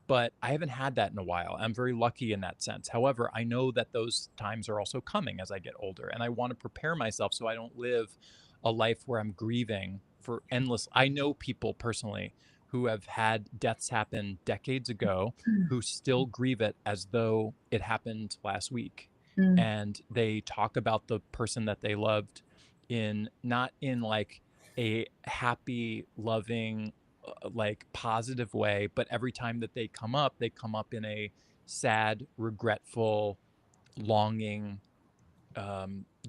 but I haven't had that in a while. I'm very lucky in that sense. However, I know that those times are also coming as I get older, and I want to prepare myself so I don't live a life where I'm grieving for endless. I know people personally who have had deaths happen decades ago who still grieve it as though it happened last week. Mm, And they talk about the person that they loved in, not in like a happy, loving, like, positive way, but every time that they come up in a sad, regretful, longing,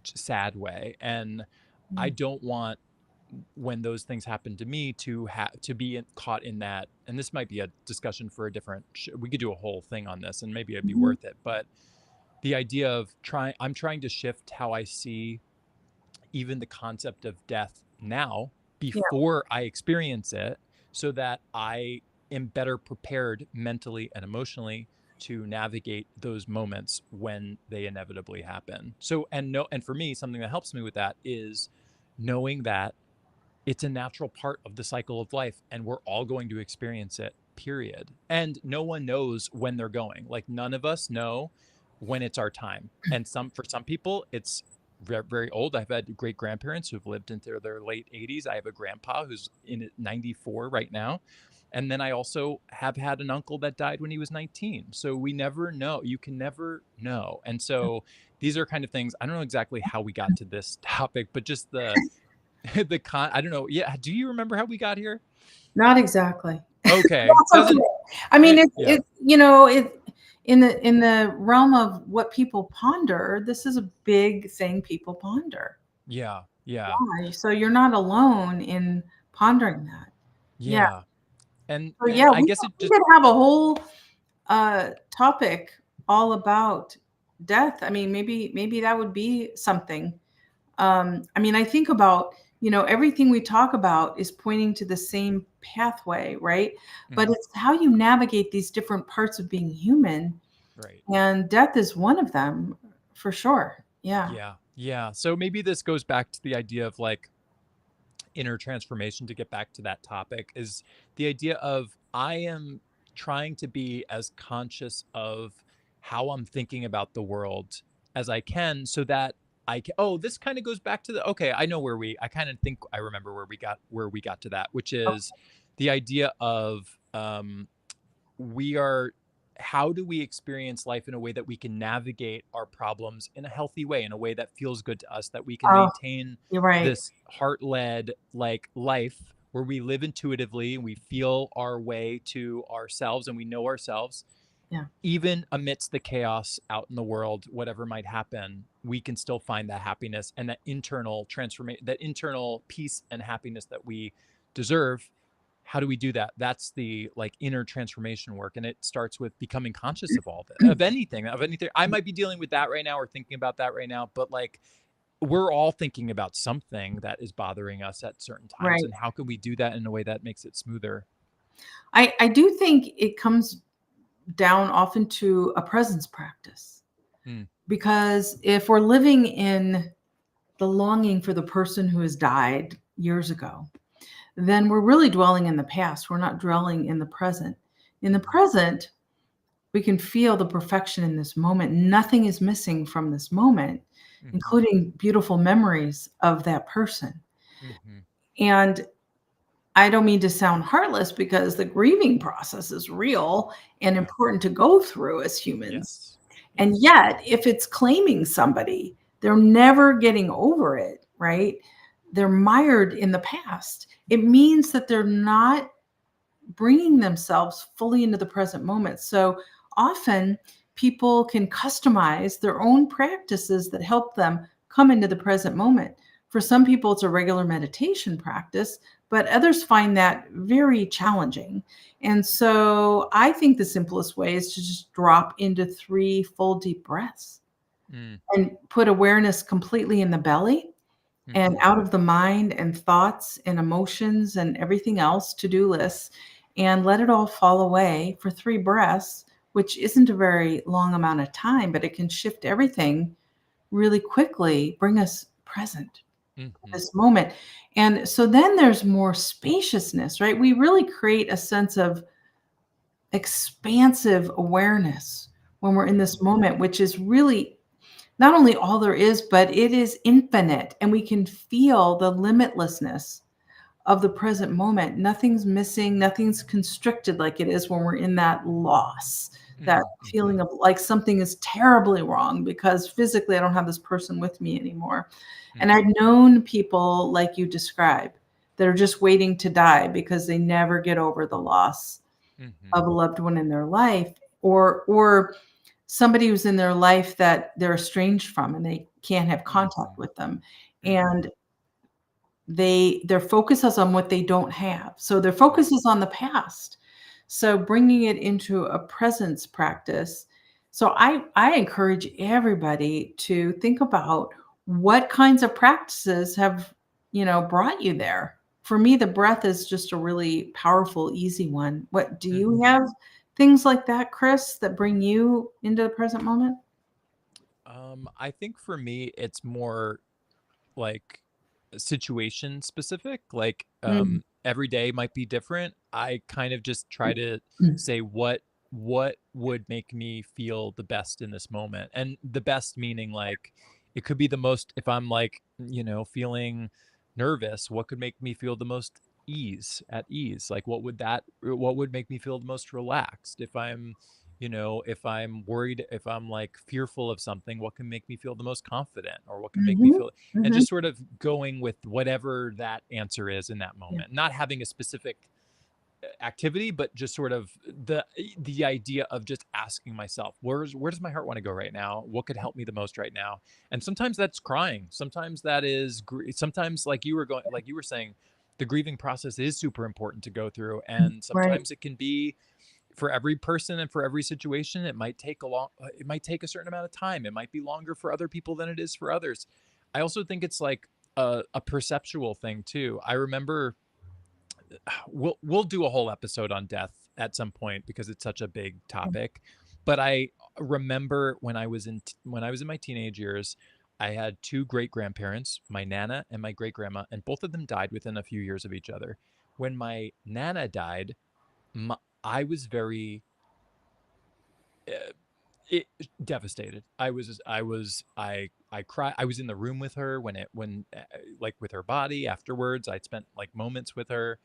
sad way. And I mm, don't want, when those things happen to me, to be caught in that. And this might be a discussion for a different we could do a whole thing on this, and maybe it'd be mhm. worth it. But the idea of I'm trying to shift how I see even the concept of death now Yeah. before I experience it, so that I am better prepared mentally and emotionally to navigate those moments when they inevitably happen. So, and for me, something that helps me with that is knowing that it's a natural part of the cycle of life and we're all going to experience it, period. And no one knows when they're going. Like, none of us know when it's our time. And for some people it's very, very old. I've had great grandparents who've lived into their late 80s. I have a grandpa who's in 94 right now. And then I also have had an uncle that died when he was 19. So we never know. You can never know. And so these are kind of things. I don't know exactly how we got to this topic, but just I don't know. Yeah. Do you remember how we got here? Not exactly. Okay. That's okay. Doesn't I mean, yeah. it in the realm of what people ponder, this is a big thing people ponder. Yeah. Yeah. Yeah, so you're not alone in pondering that. Yeah. Yeah. And So and yeah, I we guess could it we just could have a whole topic all about death. I mean, maybe that would be something. I mean, I think about, everything we talk about is pointing to the same pathway, right? But mhm, it's how you navigate these different parts of being human, right. and death is one of them for sure. Yeah. Yeah. Yeah. So maybe this goes back to the idea of like inner transformation, to get back to that topic, is the idea of I am trying to be as conscious of how I'm thinking about the world as I can, so that I can, oh, this kind of goes back to the, okay, I know where I kind of think I remember where we got to that, which is the idea of we are how do we experience life in a way that we can navigate our problems in a healthy way, in a way that feels good to us, that we can Oh, maintain you're right. this heart-led like life where we live intuitively and we feel our way to ourselves and we know ourselves, Yeah. even amidst the chaos out in the world, whatever might happen, we can still find that happiness and that internal transformation, that internal peace and happiness that we deserve. How do we do that? That's the like inner transformation work. And it starts with becoming conscious of all of anything, of anything. I might be dealing with that right now or thinking about that right now, but like we're all thinking about something that is bothering us at certain times. Right. And how can we do that in a way that makes it smoother? I do think it comes down often to a presence practice, Mm, because if we're living in the longing for the person who has died years ago, then we're really dwelling in the past. We're not dwelling in the present. In the mm-hmm, present, we can feel the perfection in this moment. Nothing is missing from this moment, mm-hmm, including beautiful memories of that person. mm-hmm. And I don't mean to sound heartless, because the grieving process is real and Yeah. important to go through as humans. Yes. And Yes. yet, if it's claiming somebody, they're never getting over it, right? They're mired in the past. It means that they're not bringing themselves fully into the present moment. So often people can customize their own practices that help them come into the present moment. For some people, it's a regular meditation practice, but others find that very challenging. And so I think the simplest way is to just drop into 3 full deep breaths Mm, and put awareness completely in the belly and mm-hmm, out of the mind and thoughts and emotions and everything else, to-do lists, and let it all fall away for 3 breaths, which isn't a very long amount of time, but it can shift everything really quickly, bring us present mm-hmm, this moment. And so then there's more spaciousness, right? We really create a sense of expansive awareness when we're in this mm-hmm, moment, which is really not only all there is, but it is infinite. And we can feel the limitlessness of the present moment. Nothing's missing, nothing's constricted like it is when we're in that loss, that mm-hmm, feeling of like something is terribly wrong because physically I don't have this person with me anymore. And I've mm-hmm, known people like you describe that are just waiting to die because they never get over the loss mm-hmm, of a loved one in their life, or somebody who's in their life that they're estranged from and they can't have mm-hmm, contact with them. mm-hmm, And their focus is on what they don't have. So their right. focus is on the past. So bringing it into a presence practice. So I encourage everybody to think about what kinds of practices have, brought you there. For me, the breath is just a really powerful, easy one. What do you Mm-hmm. have things like that, Chris, that bring you into the present moment? I think for me, it's more like situation specific. Like Mm, every day might be different. I kind of just try to mm, say what would make me feel the best in this moment. And the best meaning like it could be the most, if I'm like, feeling nervous, what could make me feel the most at ease? Like what would make me feel the most relaxed? If I'm worried, if I'm like fearful of something, what can make me feel the most confident, or what can make me mhm, feel, and mhm. just sort of going with whatever that answer is in that Yeah. moment, not having a specific activity, but just sort of the idea of just asking myself, where does my heart want to go right now? What could help me the most right now? And sometimes that's crying. Sometimes that is sometimes like you were saying, the grieving process is super important to go through, and Right. sometimes it can be for every person and for every situation. It might take a certain amount of time. It might be longer for other people than it is for others. I also think it's like a perceptual thing too. I remember we'll do a whole episode on death at some point because it's such a big topic. But I remember when I was in my teenage years, I had two great grandparents, my nana and my great grandma, and both of them died within a few years of each other. When my nana died, I was very uh, it devastated. I cried. I was in the room with her when like with her body afterwards. I'd spent like moments with her.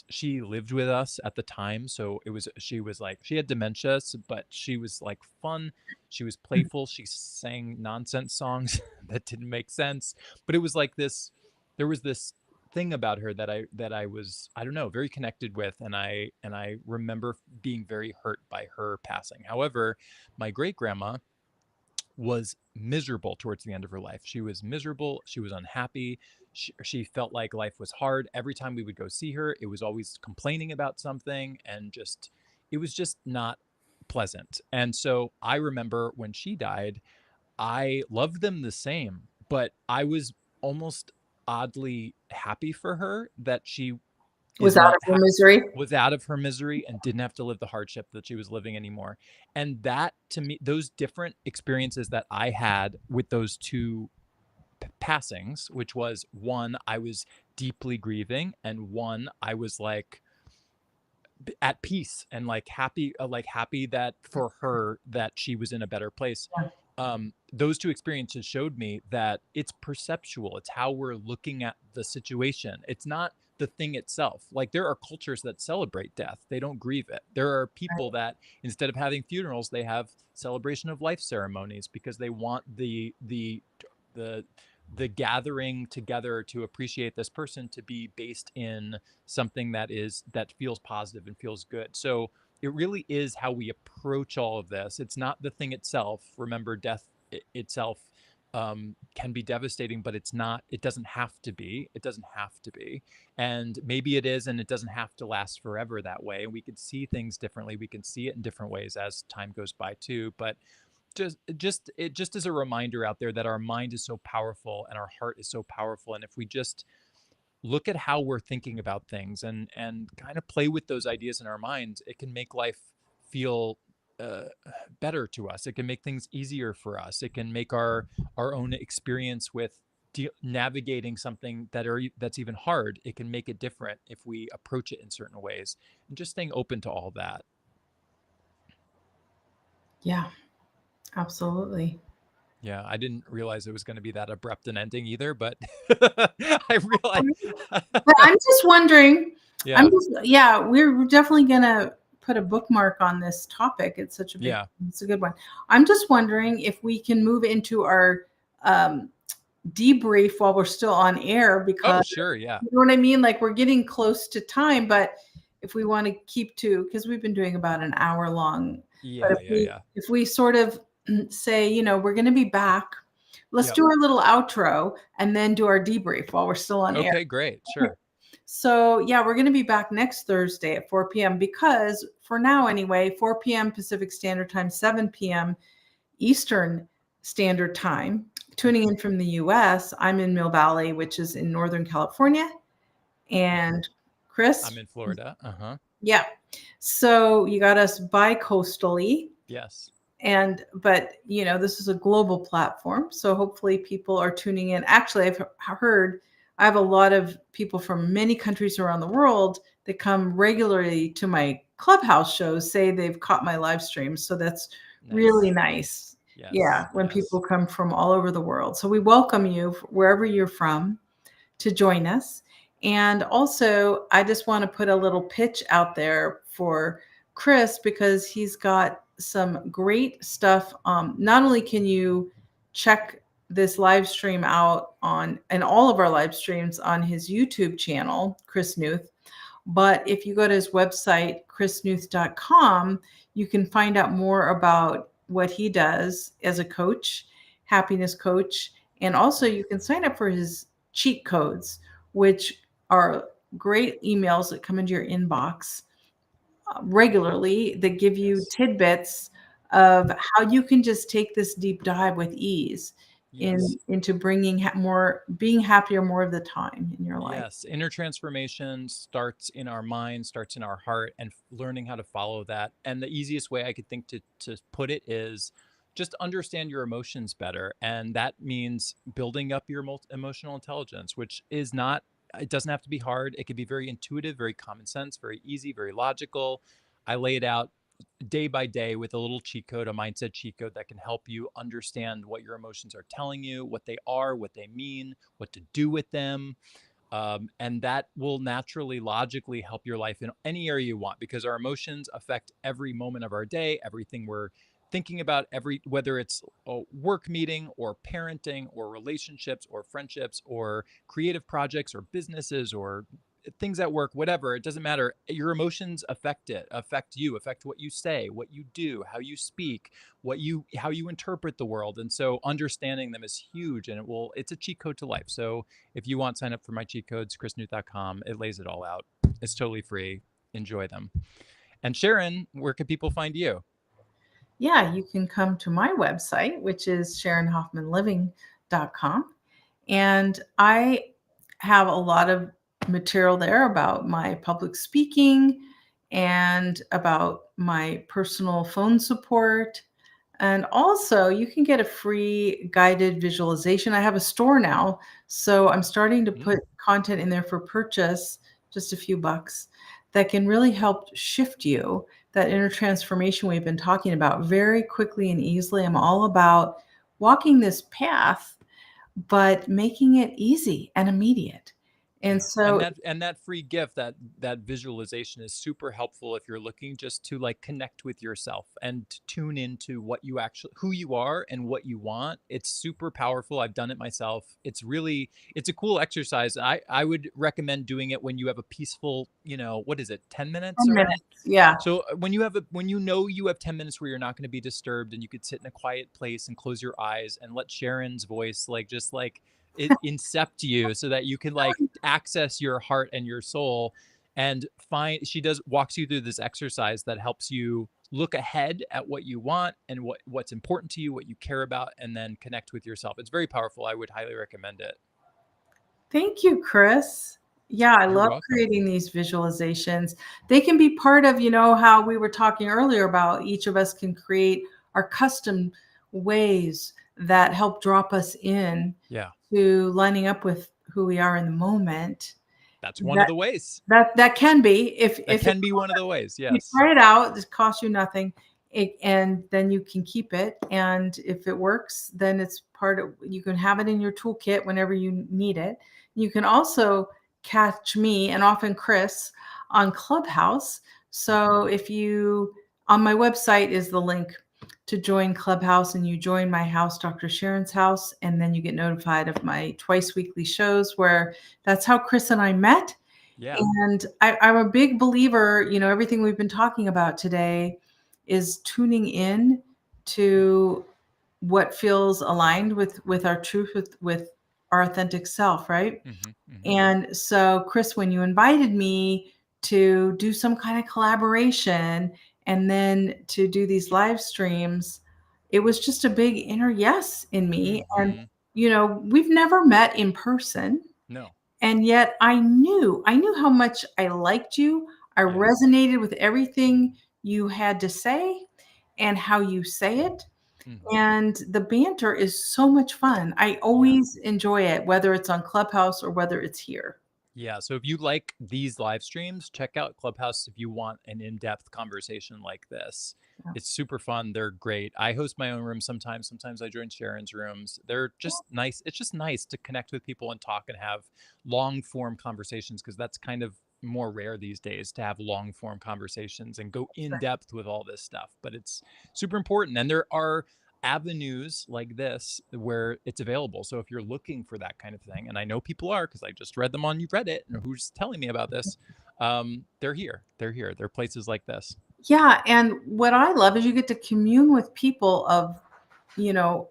She lived with us at the time, so she was like, she had dementia, but she was like fun. She was playful. She sang nonsense songs that didn't make sense, but it was like there was this thing about her that I was, I don't know, very connected with, and I remember being very hurt by her passing. However, my great grandma was miserable towards the end of her life. She was miserable. She was unhappy. She felt like life was hard. Every time we would go see her, it was always complaining about something, and it was just not pleasant. And so I remember when she died, I loved them the same, but I was almost oddly happy for her that she is Was out not of her misery. was out of her misery and didn't have to live the hardship that she was living anymore. And that, to me, those different experiences that I had with those two passings, which was one, I was deeply grieving, and one, I was like at peace and like happy that for her that she was in a better place. Yeah. Those two experiences showed me that it's perceptual. It's how we're looking at the situation. It's not the thing itself. Like, there are cultures that celebrate death, they don't grieve it. There are people that, instead of having funerals, they have celebration of life ceremonies because they want the the gathering together to appreciate this person to be based in something that feels positive and feels good. So it really is how we approach all of this. It's not the thing itself. Remember, death itself can be devastating, but it's not. It doesn't have to be. It doesn't have to be. And maybe it is, and it doesn't have to last forever that way. And we can see things differently. We can see it in different ways as time goes by too. But just as a reminder out there that our mind is so powerful and our heart is so powerful, and if we just look at how we're thinking about things and kind of play with those ideas in our minds, it can make life feel uh, better to us. It can make things easier for us. It can make our own experience with navigating something that's even hard. It can make it different if we approach it in certain ways, and just staying open to all that. Yeah, absolutely. Yeah, I didn't realize it was going to be that abrupt an ending either, but I realized. But I'm just wondering, Yeah, yeah, we're definitely gonna put a bookmark on this topic. yeah. It's a good one. I'm just wondering if we can move into our um, debrief while we're still on air, Oh, because sure. Yeah, you know what I mean? Like, we're getting close to time, but if we want to keep to, because we've been doing about an hour long, but yeah, yeah, yeah. if we sort of say, we're going to be back, let's Yep. do our little outro and then do our debrief while we're still on air. Okay, great. Sure. So, yeah, we're going to be back next Thursday at 4 p.m. because for now, anyway, 4 p.m. Pacific Standard Time, 7 p.m. Eastern Standard Time. Tuning in from the US, I'm in Mill Valley, which is in Northern California. And I'm Chris, in Florida. Uh huh. yeah. So you got us bi-coastally. Yes. And, but, this is a global platform. So hopefully people are tuning in. Actually, I've heard I have a lot of people from many countries around the world that come regularly to my clubhouse shows say they've caught my live streams. So that's really Nice. nice. Yes. Yeah, when Yes. people come from all over the world. So we welcome you wherever you're from to join us. And also, I just want to put a little pitch out there for Chris because he's got some great stuff. Not only can you check this live stream out on and all of our live streams on his YouTube channel, Chris Newth, But if you go to his website, chrisnewth.com, you can find out more about what he does as a coach, happiness coach. And also, you can sign up for his cheat codes, which are great emails that come into your inbox regularly that give you Yes. tidbits of how you can just take this deep dive with ease Yes. into bringing more, being happier more of the time in your life. Yes, inner transformation starts in our mind, starts in our heart, and learning how to follow that. And the easiest way I could think to put it is just understand your emotions better, and that means building up your emotional intelligence, which is not. It doesn't have to be hard. It could be very intuitive, very common sense, very easy, very logical. I lay it out day by day with a little cheat code, a mindset cheat code that can help you understand what your emotions are telling you, what they are, what they mean, what to do with them, and that will naturally, logically help your life in any area you want, because our emotions affect every moment of our day, everything we're thinking about, every whether it's a work meeting or parenting or relationships or friendships or creative projects or businesses or things at work, whatever, it doesn't matter. Your emotions affect it, affect you, affect what you say, what you do, how you speak, how you interpret the world. And so understanding them is huge, and it's a cheat code to life. So if you want, sign up for my cheat codes, chrisnewt.com. It lays it all out. It's totally free. Enjoy them. And Sharon, where can people find you? Yeah, you can come to my website, which is sharonhoffmanliving.com. And I have a lot of material there about my public speaking and about my personal phone support. And also, you can get a free guided visualization. I have a store now, so I'm starting to put Mm, content in there for purchase, just a few bucks, that can really help shift you, that inner transformation we've been talking about, very quickly and easily. I'm all about walking this path, but making it easy and immediate. And yeah. And so that free gift, that visualization is super helpful if you're looking just to like connect with yourself and to tune into what you actually who you are and what you want. It's super powerful. I've done it myself. It's a cool exercise. I would recommend doing it when you have a peaceful, what is it, 10 minutes 10 around. minutes. Yeah. So when you know you have 10 minutes where you're not going to be disturbed and you could sit in a quiet place and close your eyes and let Sharon's voice like it incept you so that you can like access your heart and your soul and find she does walks you through this exercise that helps you look ahead at what you want and what's important to you, what you care about, and then connect with yourself. It's very powerful. I would highly recommend it. Thank you, Chris. Yeah, I You're love welcome. creating these visualizations. They can be part of, how we were talking earlier about each of us can create our custom ways that help drop us in Yeah, to lining up with who we are in the moment. that's one of That the ways. that can be That if it, can be one of the ways. you Yes. try it out, it costs you nothing, and then you can keep it. And if it works, then it's part of, you can have it in your toolkit whenever you need it. You can also catch me and often Chris on Clubhouse. So if you, on my website is the link to join Clubhouse, and you join my house, Dr. Sharon's house, and then you get notified of my twice weekly shows, where that's how Chris and I met. Yeah. And I'm a big believer, everything we've been talking about today is tuning in to what feels aligned with our truth, with our authentic self, right? Hmm. Hmm. And so, Chris, when you invited me to do some kind of collaboration and then to do these live streams, it was just a big inner yes in me. And, Hmm. we've never met in person, No. and yet I knew how much I liked you. I Yes. resonated with everything you had to say and how you say it. Hmm. And the banter is so much fun. I Yeah. always enjoy it, whether it's on Clubhouse or whether it's here. Yeah. So if you like these live streams, check out Clubhouse if you want an in depth conversation like this. Yeah. It's super fun. They're great. I host my own room sometimes. Sometimes I join Sharon's rooms. They're just nice. It's just nice to connect with people and talk and have long form conversations, because that's kind of more rare these days to have long form conversations and go in depth with all this stuff. But it's super important. And there are avenues like this where it's available. So if you're looking for that kind of thing, and I know people are because I just read them on Reddit and who's telling me about this, they're here. They're here. They're places like this. Yeah, and what I love is you get to commune with people of,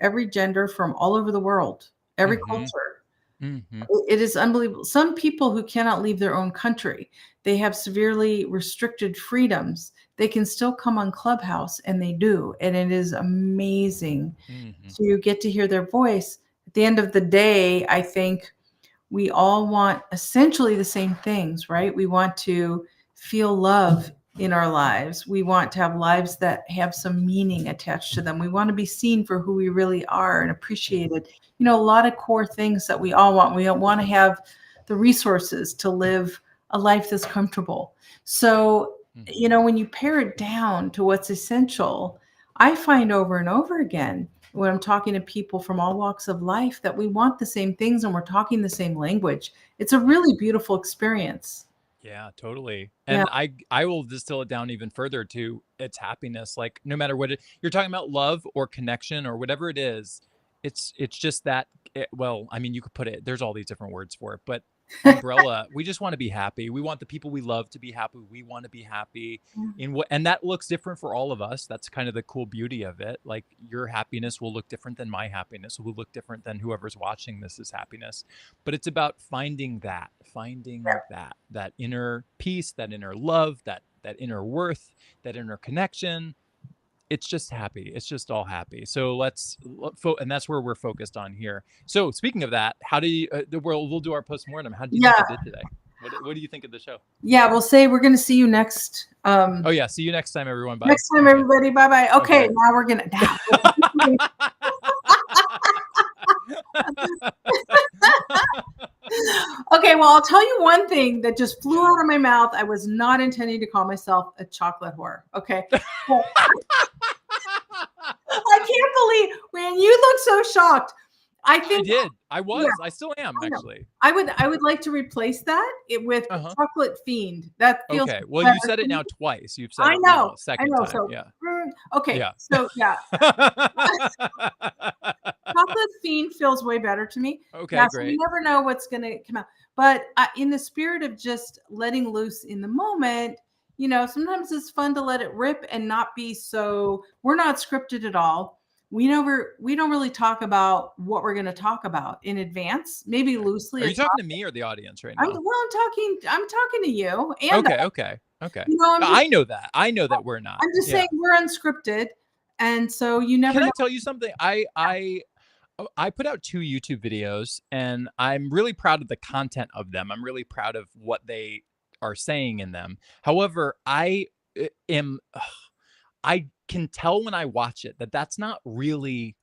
every gender from all over the world, every Mm-hmm. culture. Mm-hmm. It is unbelievable. Some people who cannot leave their own country, they have severely restricted freedoms. They can still come on Clubhouse, and they do, and it is amazing Mm-hmm. to get to hear their voice. At the end of the day, I think we all want essentially the same things, right? We want to feel love in our lives. We want to have lives that have some meaning attached to them. We want to be seen for who we really are and appreciated. A lot of core things that we all want. We want to have the resources to live a life that's comfortable. So, Mm-hmm. when you pare it down to what's essential, I find over and over again when I'm talking to people from all walks of life that we want the same things and we're talking the same language. It's a really beautiful experience. Yeah, totally. Yeah. And I will distill it down even further to it's happiness. Like no matter what you're talking about, love or connection or whatever it is, it's just that. Well, I mean, you could put it. There's all these different words for it, but umbrella. We just want to be happy. We want the people we love to be happy. We want to be happy in what, and that looks different for all of us. That's kind of the cool beauty of it. Like your happiness will look different than my happiness. Will look different than whoever's watching this is happiness, but it's about finding that inner peace, that inner love, that inner worth, that inner connection. It's just happy. It's just all happy. So and that's where we're focused on here. So speaking of that, how do you we'll do our postmortem. How do you think Yeah. you did today? What do you think of the show? Yeah. We'll say we're going to see you next. Oh yeah, see you next time, everyone. Bye. Next time, Okay. everybody. Bye bye. Okay. Okay. Now we're going to. Okay. Well, I'll tell you one thing that just flew out of my mouth. I was not intending to call myself a chocolate whore. Okay. Well, I can't believe when you look so shocked. I I think, did. I yeah, was. I still am I know. actually. I would like to replace that with Uh-huh. chocolate fiend. That feels Okay. Well, better you said to it me. now twice. You've said I it now know. a I second know. time. So, Yeah. okay. Yeah. So yeah, chocolate fiend feels way better to me. Yeah. Okay, So you great. never know what's going to come out. But in the spirit of just letting loose in the moment, sometimes it's fun to let it rip and not be so. We're not scripted at all. We don't really talk about what we're going to talk about in advance. Maybe Okay. loosely Are a you talking to topic. me or the audience right I'm now? well. I'm talking to you, and Okay, okay, okay. I'm just I know that. I know that we're not. I'm just saying Yeah. we're unscripted, and so you never Can I know. tell you something? I put out 2 YouTube videos and I'm really proud of the content of them. I'm really proud of what they are saying in them. However, am I can tell when I watch it that that's not really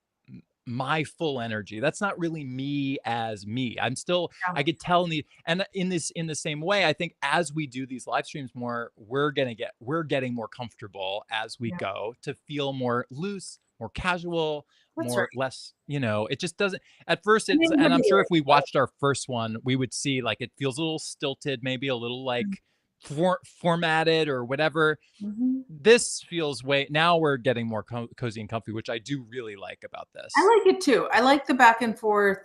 my full energy. That's not really me as me. I could tell in the same way, I think as we do these live streams more, we're getting more comfortable as we Yeah, go to feel more loose, more casual, that's right. more less, it just doesn't at first and I'm sure Uninhibited. if we watched our first one, we would see like it feels a little stilted, maybe a little like formatted or whatever. Mhm. This feels way now we're getting more cozy and comfy, which I do really like about I this. like it too. I like the back and forth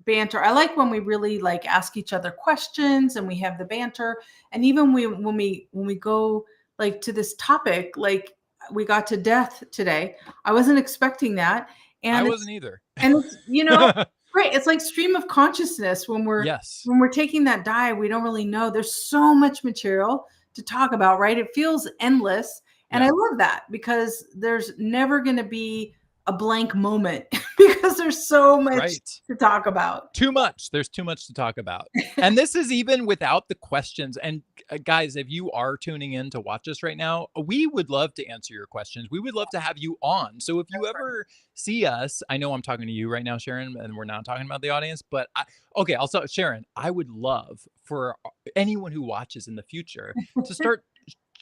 banter. I like when we really like ask each other questions and we have the banter. And even when we go like to this topic, like we got to death today. I wasn't expecting that. I And wasn't either. it's right. It's like stream of consciousness when we're Yes. when we're taking that dive, we don't really know. There's so much material to talk about, right? It feels endless. And I Yeah. love that because there's never going to be a blank moment because there's so much Right. to talk about. Too much. There's too much to talk about. And this is even without the questions. And guys, if you are tuning in to watch us right now, we would love to answer your questions. We would love to have you on. So if you That's right. ever see us, I know I'm talking to you right now, Sharon, and we're not talking about the audience, but okay, also Sharon, I would love for anyone who watches in the future to start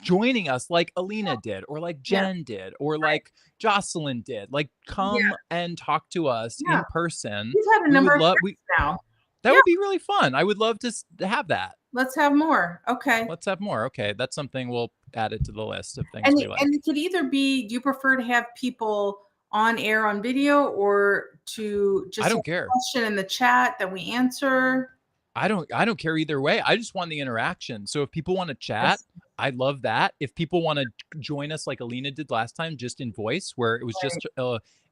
joining us like Alina did, or like Yeah. Jen did, or Right. like Jocelyn did. Like come Yeah. and talk to us Yeah. in person. We've had a We would number of love we guests now. that Yeah. would be really fun. I would love to have that. Let's have more. Okay. Let's have more. Okay, that's something we'll add it to the list of things And we and like. it could either be, do you prefer to have people on air on video or to I just have don't a care. question in the chat that we answer? I don't care either way. I just want the interaction. So if people want to chat, Yes, I love that. If people want to join us like Alina did last time, just in voice, where it was right. just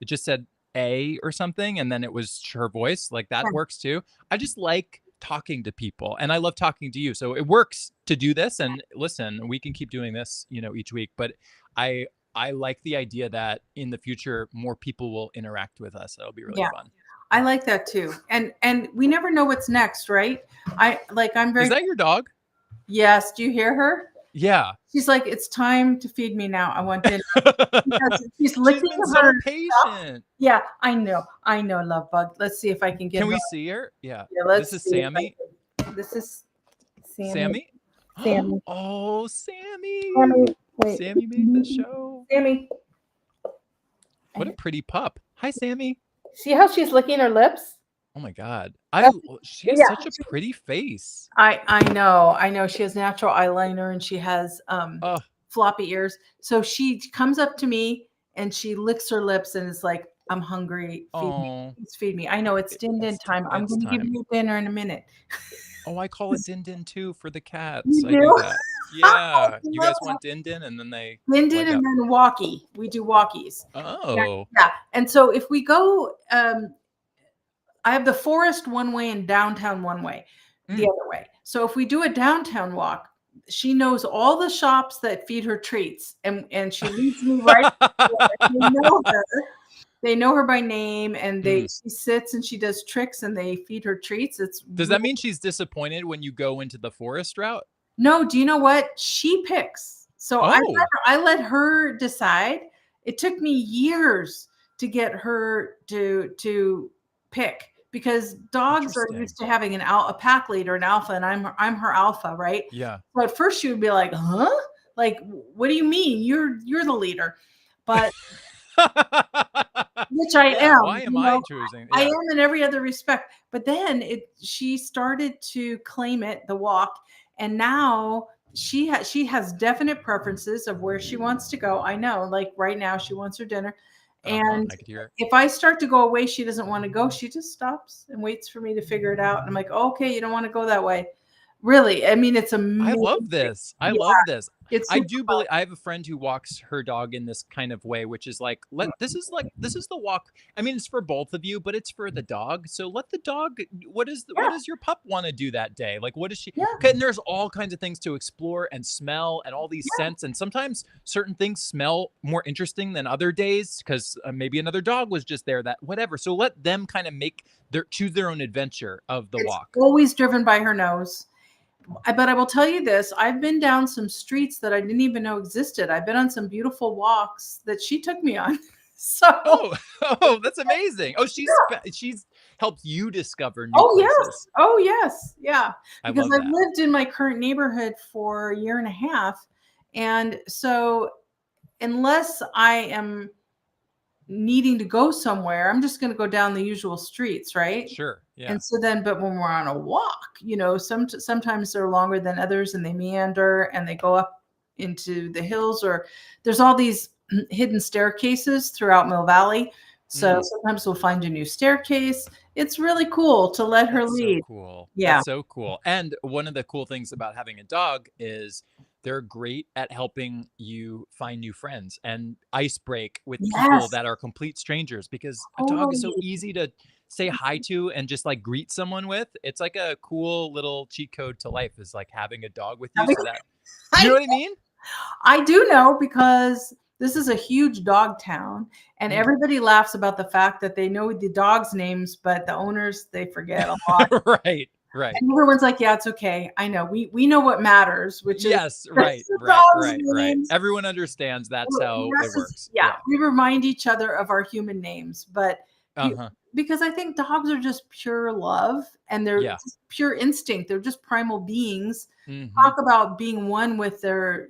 it just said A or something, and then it was her voice, like that Yeah, works too. I just like talking to people, and I love talking to you. So it works to do this. And listen, we can keep doing this, each week. But I I like the idea that in the future more people will interact with us. That'll be really yeah. fun. I like that too. And we never know what's next, right? I'm Is very that your dog? yes. Do you hear her? Yeah. She's like, it's time to feed me now. I want dinner. Because she's She's licking been her so stuff. patient. Yeah, I know. I know, love bug. Let's see if I can get Can her. we see her? Yeah. Yeah, This let's is see if I Sammy. can. This is Sammy. Sammy? Sammy. Oh, Sammy. Sammy. Wait. Sammy made the show. Sammy. What a pretty pup. Hi, Sammy. See how she's licking her lips? Oh my God. That's, She has yeah. such a pretty face. I know. She has natural eyeliner and she has Oh, floppy ears. So she comes up to me and she licks her lips and is like, I'm hungry. Feed me. oh, Please feed me. I know it's din din time. I'm it's going to give time. you dinner in a minute. Oh, I call it Din Din too for the cats. You I do do? that. I Yeah. You love guys want Din Din and then they din din leg and up. then walkie. We do walkies. Yeah. Oh, Yeah. And so if we go, I have the forest one way and downtown one way, the mm. other way. So if we do a downtown walk, she knows all the shops that feed her treats, and she leads me right. They know her. They know her by name, and Mm. she sits and she does tricks, and they feed her treats. It's Does real. that mean she's disappointed when you go into the forest route? No. Do you know what she picks? So Oh, I let her decide. It took me years to get her to pick because dogs are interesting. used to having a pack leader, an alpha, and I'm her alpha, right? Yeah. So at first she would be like, "Huh? Like, what do you mean? You're the leader?" But which I Yeah. am, Why am I choosing? I Yeah. am in every other respect. But then she started to claim it, the walk, and now she has definite preferences of where she wants to go. I know, like right now, she wants her dinner, Uh-huh. and I could hear it. if I start to go away, she doesn't want to go. She just stops and waits for me to figure it out. And I'm like, okay, you don't want to go that way. Really? I mean, it's I amazing. love this. I Yeah, love this. it's I super do fun. believe I have a friend who walks her dog in this kind of way, which is like this is the walk. I mean, it's for both of you, but it's for the dog. So let the dog what Yeah, does your pup want to do that day? Like what is she? yeah, 'Kay, and there's all kinds of things to explore and smell and all these yeah. scents and sometimes certain things smell more interesting than other days because maybe another dog was just there that whatever. So let them kind of make their choose their own adventure of the It's walk. always driven by her nose. But I will tell you this, I've been down some streets that I didn't even know existed. I've been on some beautiful walks that she took me on. So, Oh, oh, that's amazing. Oh, yeah. she's helped you discover new Oh, yes. places. Oh, yes. Yeah. I Because love I've that. lived in my current neighborhood for a year and a half. And so, unless I am needing to go somewhere, I'm just going to go down the usual streets, right? Sure. Yeah. And so then, but when we're on a walk, sometimes they're longer than others and they meander and they go up into the hills, or there's all these hidden staircases throughout Mill Valley. So Mm, sometimes we'll find a new staircase. It's really cool to let her that's so lead. cool. Yeah. That's so cool. And one of the cool things about having a dog is they're great at helping you find new friends and ice break with people Yes. that are complete strangers because a dog is so Totally. easy to say hi to and just like greet someone with. It's like a cool little cheat code to life is like having a dog with you so that you I know what I mean? I do know because this is a huge dog town, and Mm. everybody laughs about the fact that they know the dogs' names, but the owners they forget a lot. Right, right. And everyone's like, "Yeah, it's okay. I know. We know what matters, which is Yes, right, the right, dogs' right, right. names." Everyone understands that's The how it rest is works. yeah. Yeah. We remind each other of our human names, but you, Uh-huh. because I think dogs are just pure love, and they're Yeah. just pure instinct. They're just primal beings. Mhm. Talk about being one with their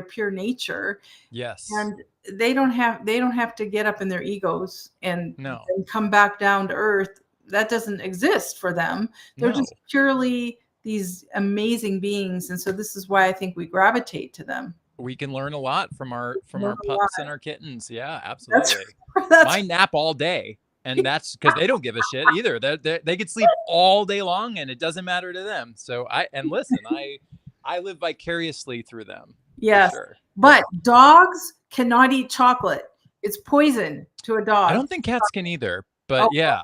pure nature, Yes. and they don't have to get up in their egos No. and come back down to earth. That doesn't exist for them. They're No. just purely these amazing beings, and so this is why I think we gravitate to them. We can learn a lot from our Learn a lot. pups and our kittens. Yeah, That's absolutely. that's Mine nap all day. And that's because they don't give a shit either. They could sleep all day long and it doesn't matter to them. So listen, I live vicariously through them for Yes. sure. But dogs cannot eat chocolate. It's poison to a I dog. don't think cats can either, but Oh, yeah.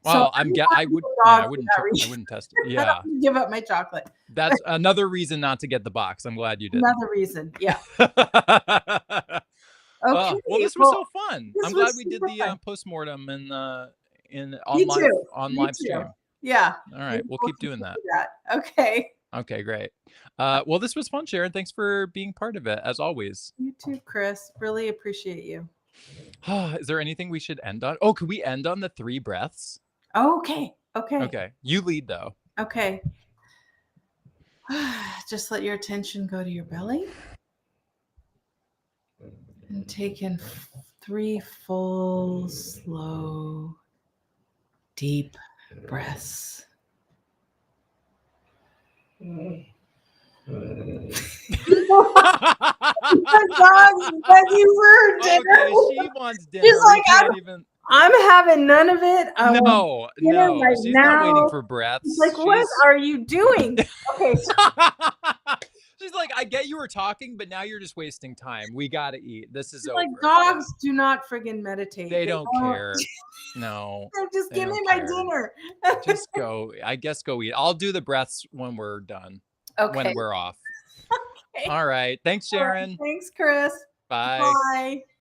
so Well, I wouldn't test it. I Yeah. don't give up my chocolate. That's another reason not to get the box. I'm glad you did. Another reason. Yeah. Okay. Well, this was so fun. this I'm glad was we did super the fun. postmortem and Me too. on Me live too. stream. Yeah. All right, we'll keep doing that. Okay. Okay, great. Well, this was fun, Sharon. Thanks for being part of it, as always. You too, Chris. Really appreciate you. Is there anything we should end on? Oh, could we end on the 3 breaths? Okay. Okay. Okay, you lead though. Okay. Just let your attention go to your belly. And take in 3 full, slow, deep breaths. The dog's begging for dinner. Okay, she wants dinner. She's like, even. I'm having none of it. I want dinner right She's now. not waiting for breaths. She's like, what are you doing? Okay. She's like, I get you were talking, but now you're just wasting time. We gotta eat. This is over. Like dogs do not friggin' meditate. They don't care. No. Just give me my dinner. Just go. I guess go eat. I'll do the breaths when we're done. Okay. When we're off. Okay. All right. Thanks, Sharon. Thanks, Chris. Bye. Bye.